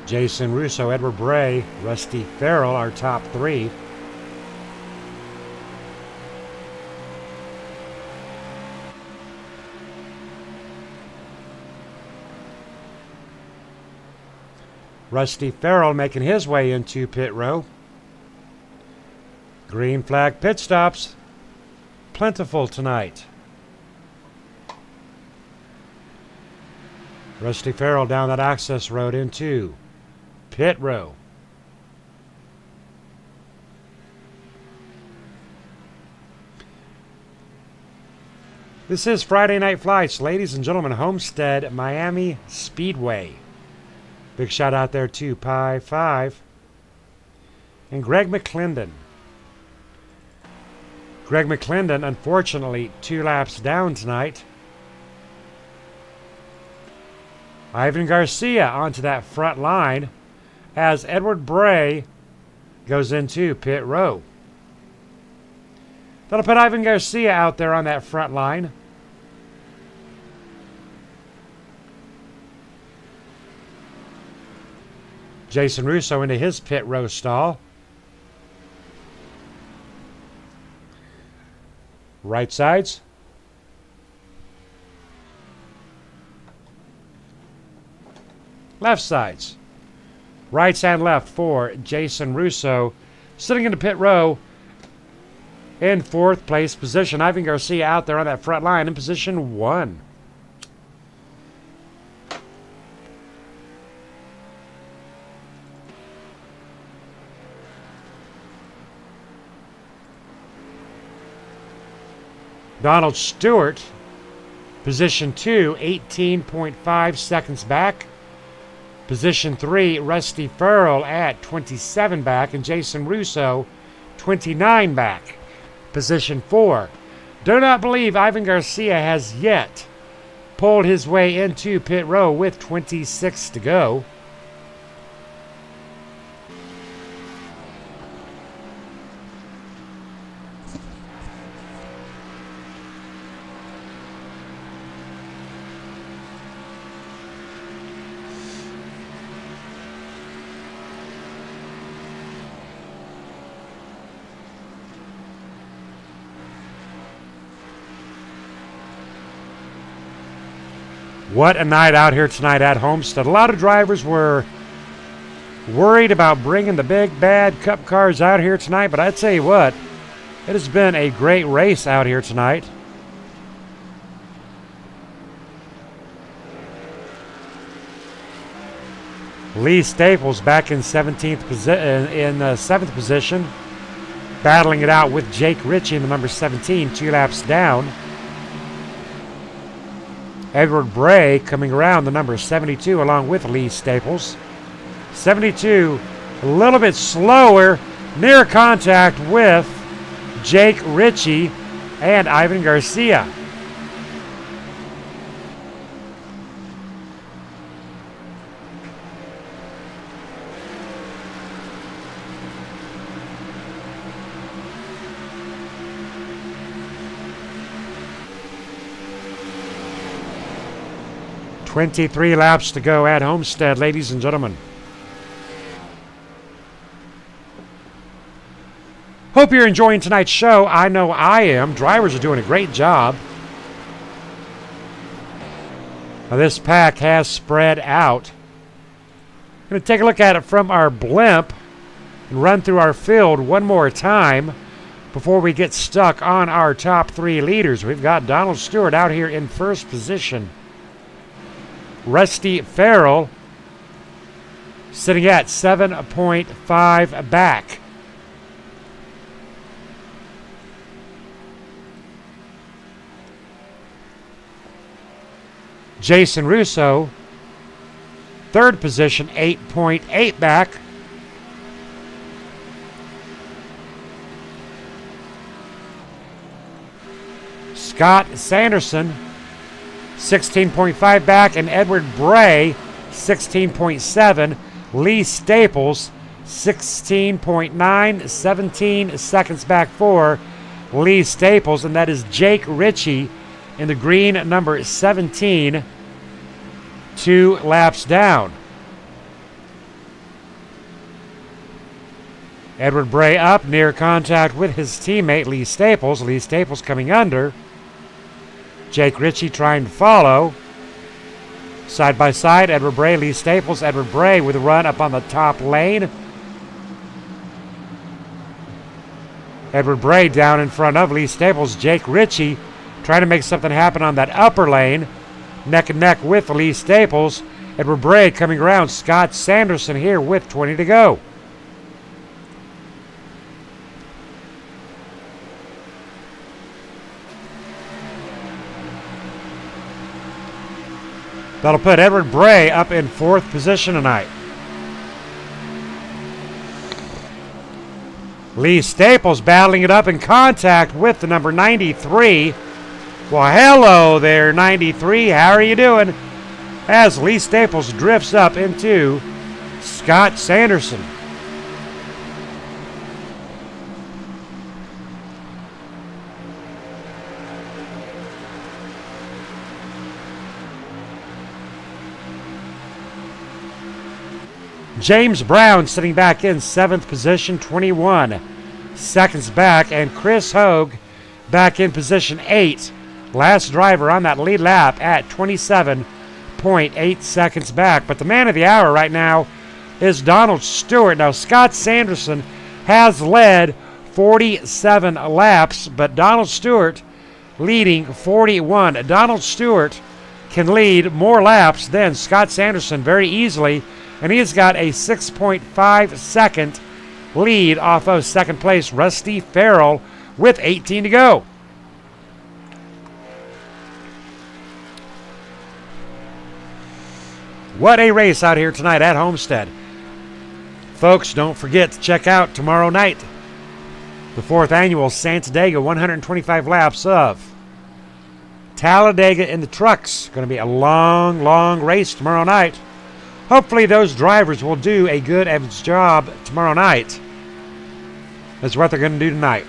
Jason Russo, Edward Bray, Rusty Farrell, our top three. Rusty Farrell making his way into pit row. Green flag pit stops. Plentiful tonight. Rusty Farrell down that access road into pit row. This is Friday Night Flights, ladies and gentlemen, Homestead, Miami Speedway. Big shout out there to Pi 5 and Greg McClendon. Greg McClendon, unfortunately, 2 laps down tonight. Ivan Garcia onto that front line as Edward Bray goes into pit row. That'll put Ivan Garcia out there on that front line. Jason Russo into his pit row stall. Right sides. Left sides. Right and left for Jason Russo. Sitting in the pit row in 4th place position. Ivan Garcia out there on that front line in position 1. Donald Stewart, position 2, 18.5 seconds back. Position 3, Rusty Farrell at 27 back, and Jason Russo, 29 back. Position 4. Do not believe Ivan Garcia has yet pulled his way into pit row with 26 to go. What a night out here tonight at Homestead. A lot of drivers were worried about bringing the big bad cup cars out here tonight, but I tell you what, it has been a great race out here tonight. Lee Staples back in 7th position, battling it out with Jake Ritchie in the number 17, 2 laps down. Edward Bray coming around the number 72 along with Lee Staples. 72 a little bit slower, near contact with Jake Ritchie and Ivan Garcia. "23 laps to go at Homestead, ladies and gentlemen. Hope you're enjoying tonight's show. I know I am. Drivers are doing a great job. Now this pack has spread out. I'm going to take a look at it from our blimp and run through our field one more time before we get stuck on our top 3 leaders. We've got Donald Stewart out here in first position. Rusty Farrell sitting at 7.5 back. Jason Russo, 3rd position, 8.8 back. Scott Sanderson, 16.5 back, and Edward Bray, 16.7. Lee Staples, 16.9. 17 seconds back for Lee Staples, and that is Jake Ritchie in the green number 17, 2 laps down. Edward Bray up near contact with his teammate Lee Staples. Lee Staples coming under. Jake Ritchie trying to follow. Side by side, Edward Bray, Lee Staples. Edward Bray with a run up on the top lane. Edward Bray down in front of Lee Staples. Jake Ritchie trying to make something happen on that upper lane. Neck and neck with Lee Staples. Edward Bray coming around. Scott Sanderson here with 20 to go. That'll put Edward Bray up in 4th position tonight. Lee Staples battling it up in contact with the number 93. Well, hello there, 93. How are you doing? As Lee Staples drifts up into Scott Sanderson. James Brown sitting back in 7th position, 21 seconds back, and Chris Hogue back in position 8. Last driver on that lead lap at 27.8 seconds back. But the man of the hour right now is Donald Stewart. Now, Scott Sanderson has led 47 laps, but Donald Stewart leading 41. Donald Stewart can lead more laps than Scott Sanderson very easily, and he has got a 6.5 second lead off of second place Rusty Farrell with 18 to go. What a race out here tonight at Homestead. Folks, don't forget to check out tomorrow night the 4th annual Santadega 125 laps of Talladega in the trucks. Going to be a long, long race tomorrow night. Hopefully those drivers will do a good job tomorrow night. That's what they're going to do tonight.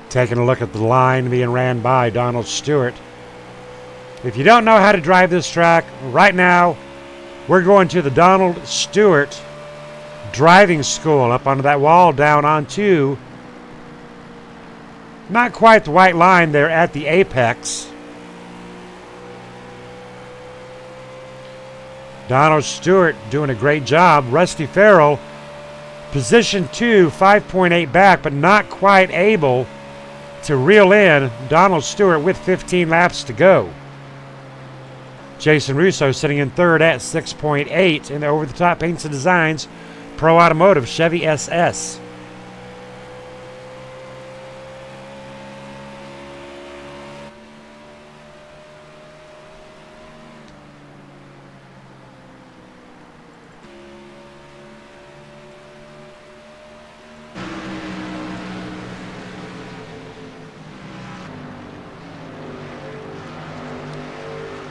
Taking a look at the line being ran by Donald Stewart. If you don't know how to drive this track, right now we're going to the Donald Stewart driving school up onto that wall down onto not quite the white line there at the apex. Donald Stewart doing a great job. Rusty Farrell, position 2, 5.8 back, but not quite able to reel in Donald Stewart with 15 laps to go. Jason Russo sitting in 3rd at 6.8 in the over-the-top paints and designs Pro Automotive Chevy SS.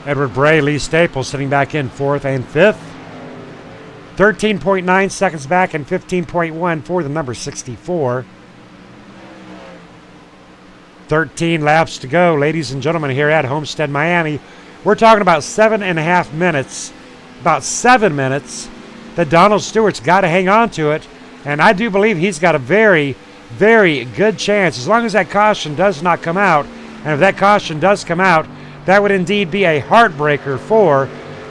Edward Bray, Lee Staples sitting back in 4th and 5th. 13.9 seconds back and 15.1 for the number 64. 13 laps to go, ladies and gentlemen, here at Homestead, Miami. We're talking about 7.5 minutes, about 7 minutes that Donald Stewart's got to hang on to it. And I do believe he's got a very, very good chance, as long as that caution does not come out. And if that caution does come out, that would indeed be a heartbreaker for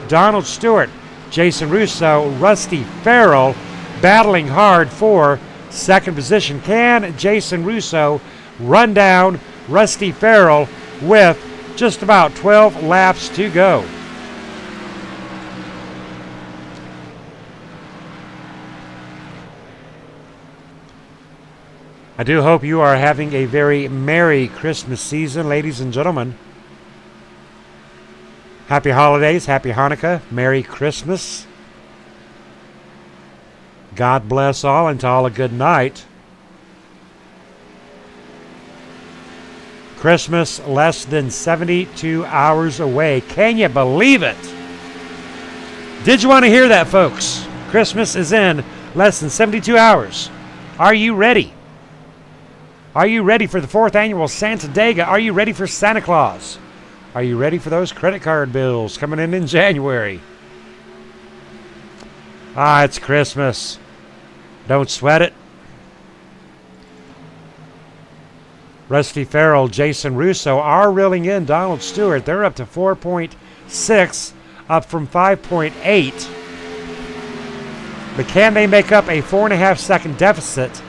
Donald Stewart. Jason Russo, Rusty Farrell battling hard for 2nd position. Can Jason Russo run down Rusty Farrell with just about 12 laps to go? I do hope you are having a very Merry Christmas season, ladies and gentlemen. Happy holidays, happy Hanukkah, Merry Christmas. God bless all, and to all a good night. Christmas less than 72 hours away. Can you believe it? Did you want to hear that, folks? Christmas is in less than 72 hours. Are you ready? Are you ready for the 4th annual Santa Daga? Are you ready for Santa Claus? Are you ready for those credit card bills coming in January? Ah, it's Christmas. Don't sweat it. Rusty Farrell, Jason Russo are reeling in Donald Stewart. They're up to 4.6, up from 5.8. But can they make up a 4.5-second deficit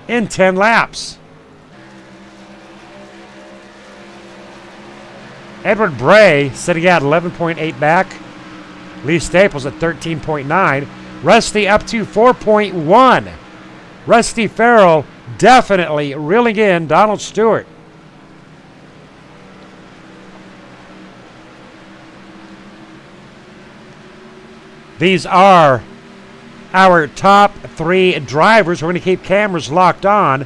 in 10 laps? Edward Bray sitting at 11.8 back. Lee Staples at 13.9. Rusty up to 4.1. Rusty Farrell definitely reeling in Donald Stewart. These are our top 3 drivers. We're going to keep cameras locked on.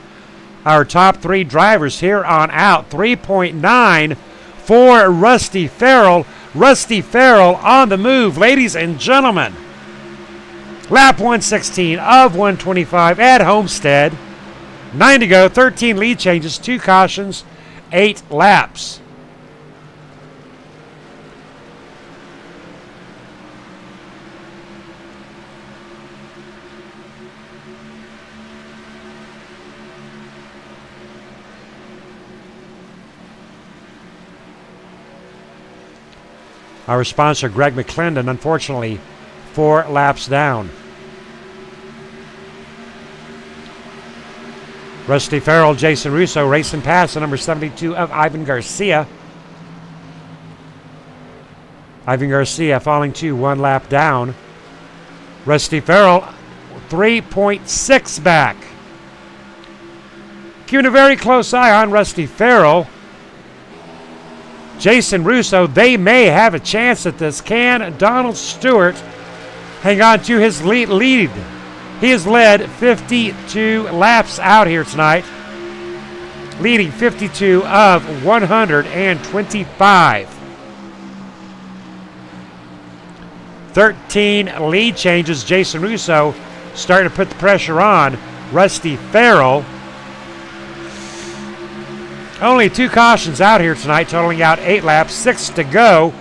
Our top 3 drivers here on out. 3.9 for Rusty Farrell. Rusty Farrell on the move, ladies and gentlemen. Lap 116 of 125 at Homestead. 9 to go, 13 lead changes, 2 cautions, 8 laps. Our sponsor, Greg McClendon, unfortunately, 4 laps down. Rusty Farrell, Jason Russo racing past the number 72 of Ivan Garcia. Ivan Garcia falling to 1 lap down. Rusty Farrell 3.6 back. Keeping a very close eye on Rusty Farrell. Jason Russo, they may have a chance at this. Can Donald Stewart hang on to his lead? He has led 52 laps out here tonight, leading 52 of 125. 13 lead changes. Jason Russo starting to put the pressure on Rusty Farrell. Only 2 cautions out here tonight, totaling out 8 laps, 6 to go,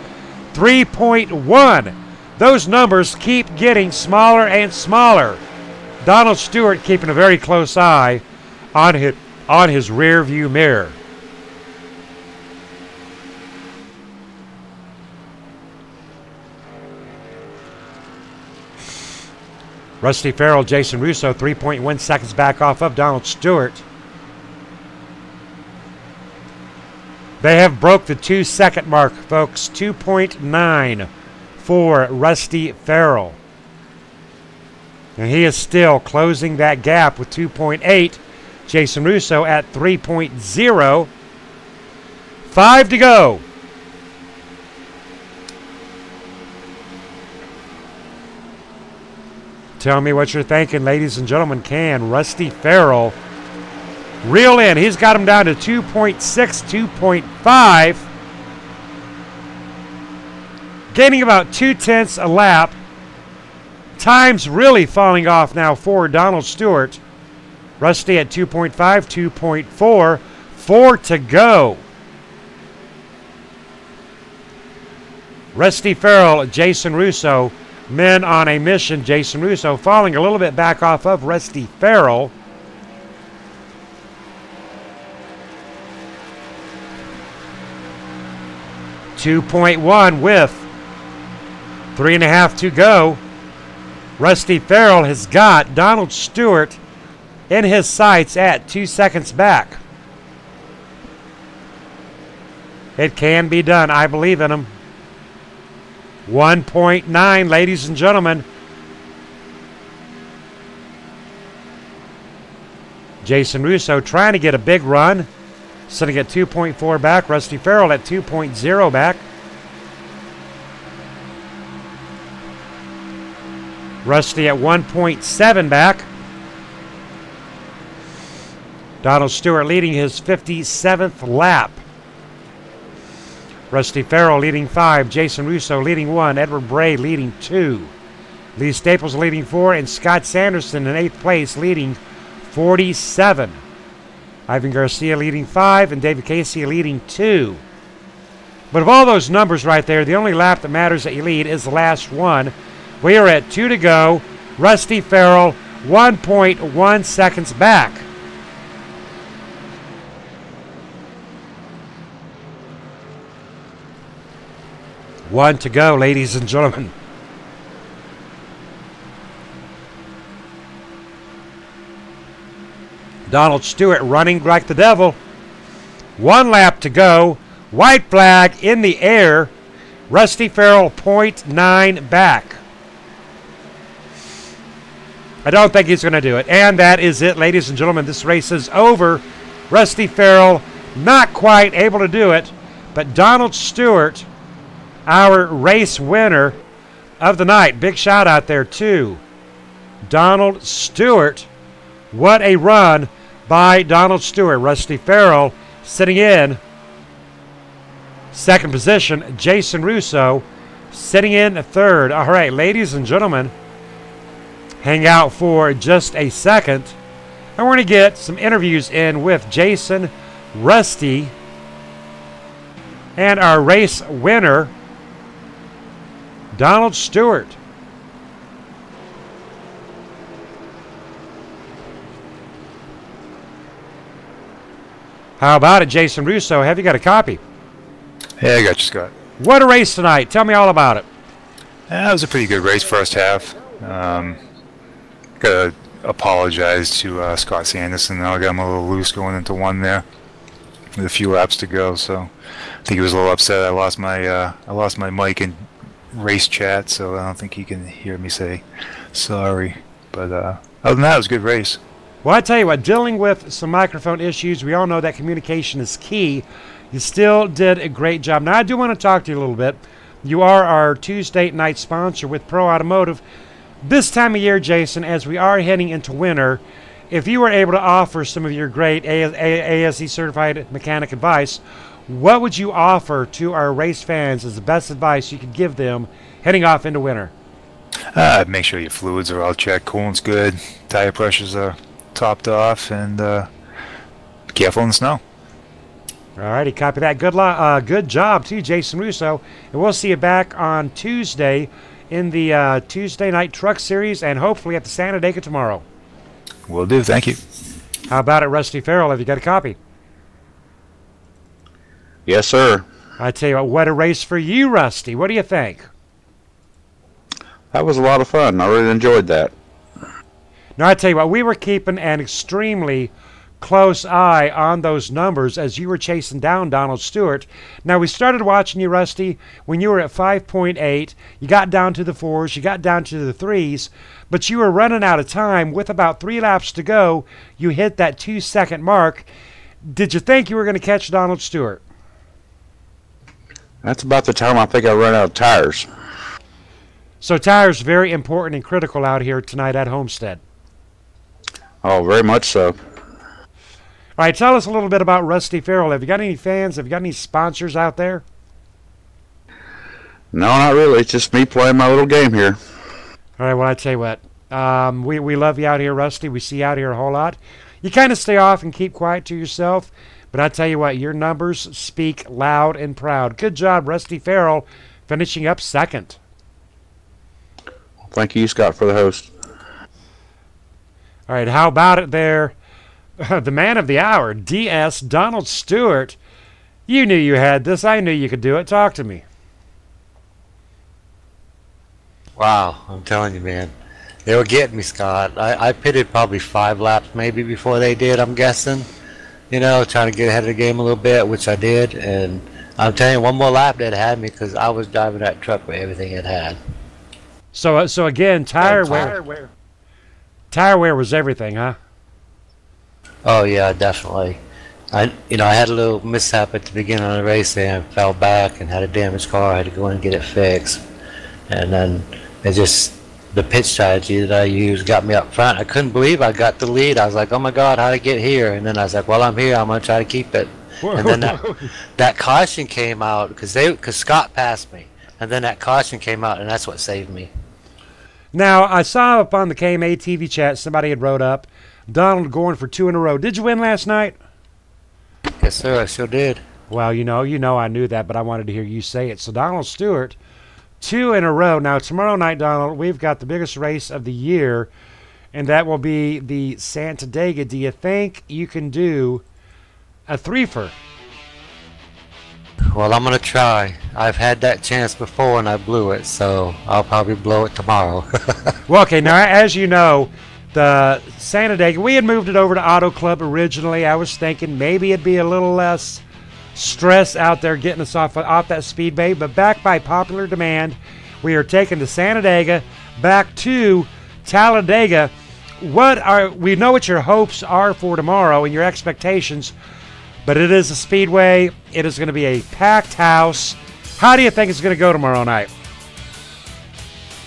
3.1. Those numbers keep getting smaller and smaller. Donald Stewart keeping a very close eye on his rear view mirror. Rusty Farrell, Jason Russo, 3.1 seconds back off of Donald Stewart. They have broke the 2-second mark, folks. 2.9 for Rusty Farrell. And he is still closing that gap with 2.8. Jason Russo at 3.0. 5 to go. Tell me what you're thinking, ladies and gentlemen. Can Rusty Farrell reel in? He's got him down to 2.6, 2.5. Gaining about 0.2 a lap. Time's really falling off now for Donald Stewart. Rusty at 2.5, 2.4. 4 to go. Rusty Farrell, Jason Russo, men on a mission. Jason Russo falling a little bit back off of Rusty Farrell. .1 with 3.5 to go. Rusty Farrell has got Donald Stewart in his sights at 2 seconds back. It can be done. I believe in him. 1.9, ladies and gentlemen. Jason Russo trying to get a big run, sitting at 2.4 back. Rusty Farrell at 2.0 back. Rusty at 1.7 back. Donald Stewart leading his 57th lap. Rusty Farrell leading 5. Jason Russo leading 1. Edward Bray leading 2. Lee Staples leading 4. And Scott Sanderson in 8th place leading 47. Ivan Garcia leading 5. And David Casey leading 2. But of all those numbers right there, the only lap that matters that you lead is the last one. We are at 2 to go. Rusty Farrell 1.1 seconds back. One to go, ladies and gentlemen. Donald Stewart running like the devil. 1 lap to go. White flag in the air. Rusty Farrell 0.9 back. I don't think he's going to do it. And that is it, ladies and gentlemen. This race is over. Rusty Farrell not quite able to do it. But Donald Stewart, our race winner of the night. Big shout out there to Donald Stewart. What a run by Donald Stewart. Rusty Farrell sitting in second position. Jason Russo sitting in third. All right, ladies and gentlemen, hang out for just a second. And we're going to get some interviews in with Jason, Rusty, and our race winner, Donald Stewart. How about it, Jason Russo? Have you got a copy? Yeah, I got you, Scott. What a race tonight. Tell me all about it. Yeah, it was a pretty good race first half. Got to apologize to Scott Sanderson. I got him a little loose going into one there with a few laps to go. So I think he was a little upset. I lost my mic in race chat, so I don't think he can hear me say sorry. But other than that, it was a good race. Well, I tell you what, dealing with some microphone issues, we all know that communication is key. You still did a great job. Now, I do want to talk to you a little bit. You are our Tuesday night sponsor with Pro Automotive. This time of year, Jason, as we are heading into winter, if you were able to offer some of your great ASE certified mechanic advice, what would you offer to our race fans as the best advice you could give them heading off into winter? Make sure your fluids are all checked, coolant's good, tire pressures are topped off, and be careful in the snow. All righty, copy that. Good job to Jason Russo, and we'll see you back on Tuesday in the Tuesday Night Truck Series, and hopefully at the Santa Anita tomorrow. Will do. Thank you. How about it, Rusty Farrell? Have you got a copy? Yes, sir. I tell you what a race for you, Rusty. What do you think? That was a lot of fun. I really enjoyed that. Now, I tell you what, we were keeping an extremely close eye on those numbers as you were chasing down Donald Stewart. Now, we started watching you, Rusty, when you were at 5.8. You got down to the 4s, you got down to the 3s, but you were running out of time. With about 3 laps to go, you hit that 2-second mark. Did you think you were going to catch Donald Stewart? That's about the time I think I ran out of tires. So tires very important and critical out here tonight at Homestead. Oh, very much so. All right, tell us a little bit about Rusty Farrell. Have you got any fans? Have you got any sponsors out there? No, not really. It's just me playing my little game here. All right, well, I tell you what. We love you out here, Rusty. We see you out here a whole lot. You kind of stay off and keep quiet to yourself. But I tell you what, your numbers speak loud and proud. Good job, Rusty Farrell, finishing up second. Thank you, Scott, for the host. All right, how about it there? The man of the hour, DS, Donald Stewart. You knew you had this. I knew you could do it. Talk to me. Wow, I'm telling you, man. They were getting me, Scott. I pitted probably 5 laps maybe before they did, I'm guessing. You know, trying to get ahead of the game a little bit, which I did. And I'm telling you, one more lap they'd had me because I was driving that truck with everything it had. So again, tire wear was everything, huh? Oh yeah, definitely. I had a little mishap at the beginning of the race there and fell back and had a damaged car. I had to go in and get it fixed. And then the pitch strategy that I used got me up front. I couldn't believe I got the lead. I was like, oh my God, how'd I get here? And then I was like, well, I'm here. I'm going to try to keep it. And then that caution came out because Scott passed me. And then that caution came out, and that's what saved me. Now, I saw up on the KMA TV chat, somebody had wrote up, Donald going for 2 in a row. Did you win last night? Yes, sir. I sure did. Well, you know I knew that, but I wanted to hear you say it. So Donald Stewart, 2 in a row. Now, tomorrow night, Donald, we've got the biggest race of the year, and that will be the Santadega. Do you think you can do a threefer? Well, I'm going to try. I've had that chance before, and I blew it, so I'll probably blow it tomorrow. Well, okay, now, as you know, the Santadega, we had moved it over to Auto Club originally. I was thinking maybe it'd be a little less stress out there getting us off that speedway, but back by popular demand, we are taking the Santadega back to Talladega. We know what your hopes are for tomorrow and your expectations, but it is a speedway. It is going to be a packed house. How do you think it's going to go tomorrow night?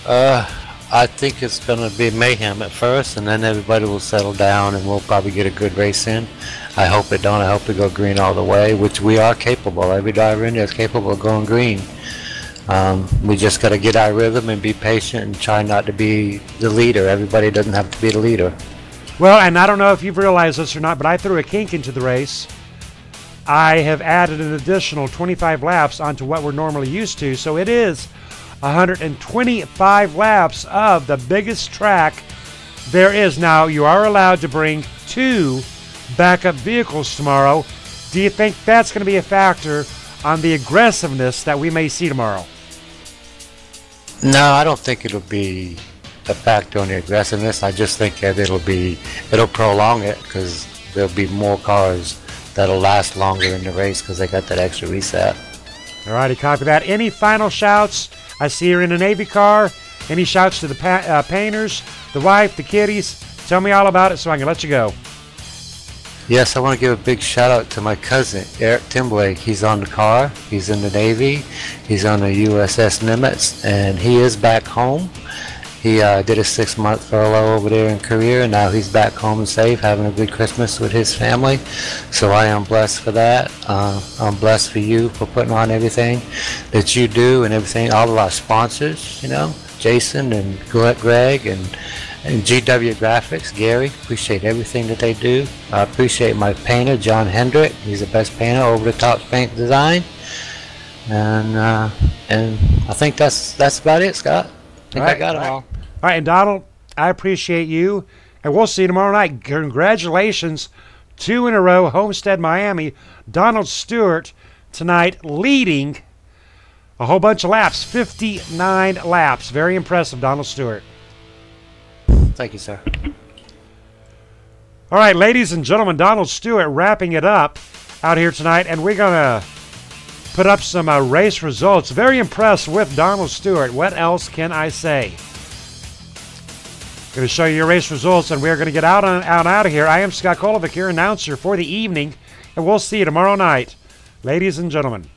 I think it's going to be mayhem at first, and then everybody will settle down, and we'll probably get a good race in. I hope it don't. I hope we go green all the way, which we are capable. Every driver in there is capable of going green. We just got to get our rhythm and be patient and try not to be the leader. Everybody doesn't have to be the leader. Well, and I don't know if you've realized this or not, but I threw a kink into the race. I have added an additional 25 laps onto what we're normally used to, so it is 125 laps of the biggest track there is. Now, you are allowed to bring 2 backup vehicles tomorrow. Do you think that's going to be a factor on the aggressiveness that we may see tomorrow? No, I don't think it'll be a factor on the aggressiveness. I just think that it'll prolong it because there'll be more cars that'll last longer in the race because they got that extra reset. All righty, copy that. Any final shouts? I see you're in a Navy car. Any shouts to the painters, the wife, the kiddies? Tell me all about it so I can let you go. Yes, I want to give a big shout out to my cousin, Eric Timblake. He's on the car. He's in the Navy. He's on the USS Nimitz, and he is back home. He did a 6-month furlough over there in Korea, and now he's back home and safe, having a good Christmas with his family. So I am blessed for that. I'm blessed for you for putting on everything that you do and everything. All of our sponsors, Jason and Greg and GW Graphics, Gary. Appreciate everything that they do. I appreciate my painter, John Hendrick. He's the best painter, over the top paint design. And I think that's about it, Scott. I think I got it all. All right, and Donald, I appreciate you, and we'll see you tomorrow night. Congratulations, 2 in a row, Homestead, Miami. Donald Stewart tonight leading a whole bunch of laps, 59 laps. Very impressive, Donald Stewart. Thank you, sir. All right, ladies and gentlemen, Donald Stewart wrapping it up out here tonight, and we're going to put up some race results. Very impressed with Donald Stewart. What else can I say? Going to show you your race results, and we're going to get out of here. I am Scott Kolovic, your announcer for the evening, and we'll see you tomorrow night, ladies and gentlemen.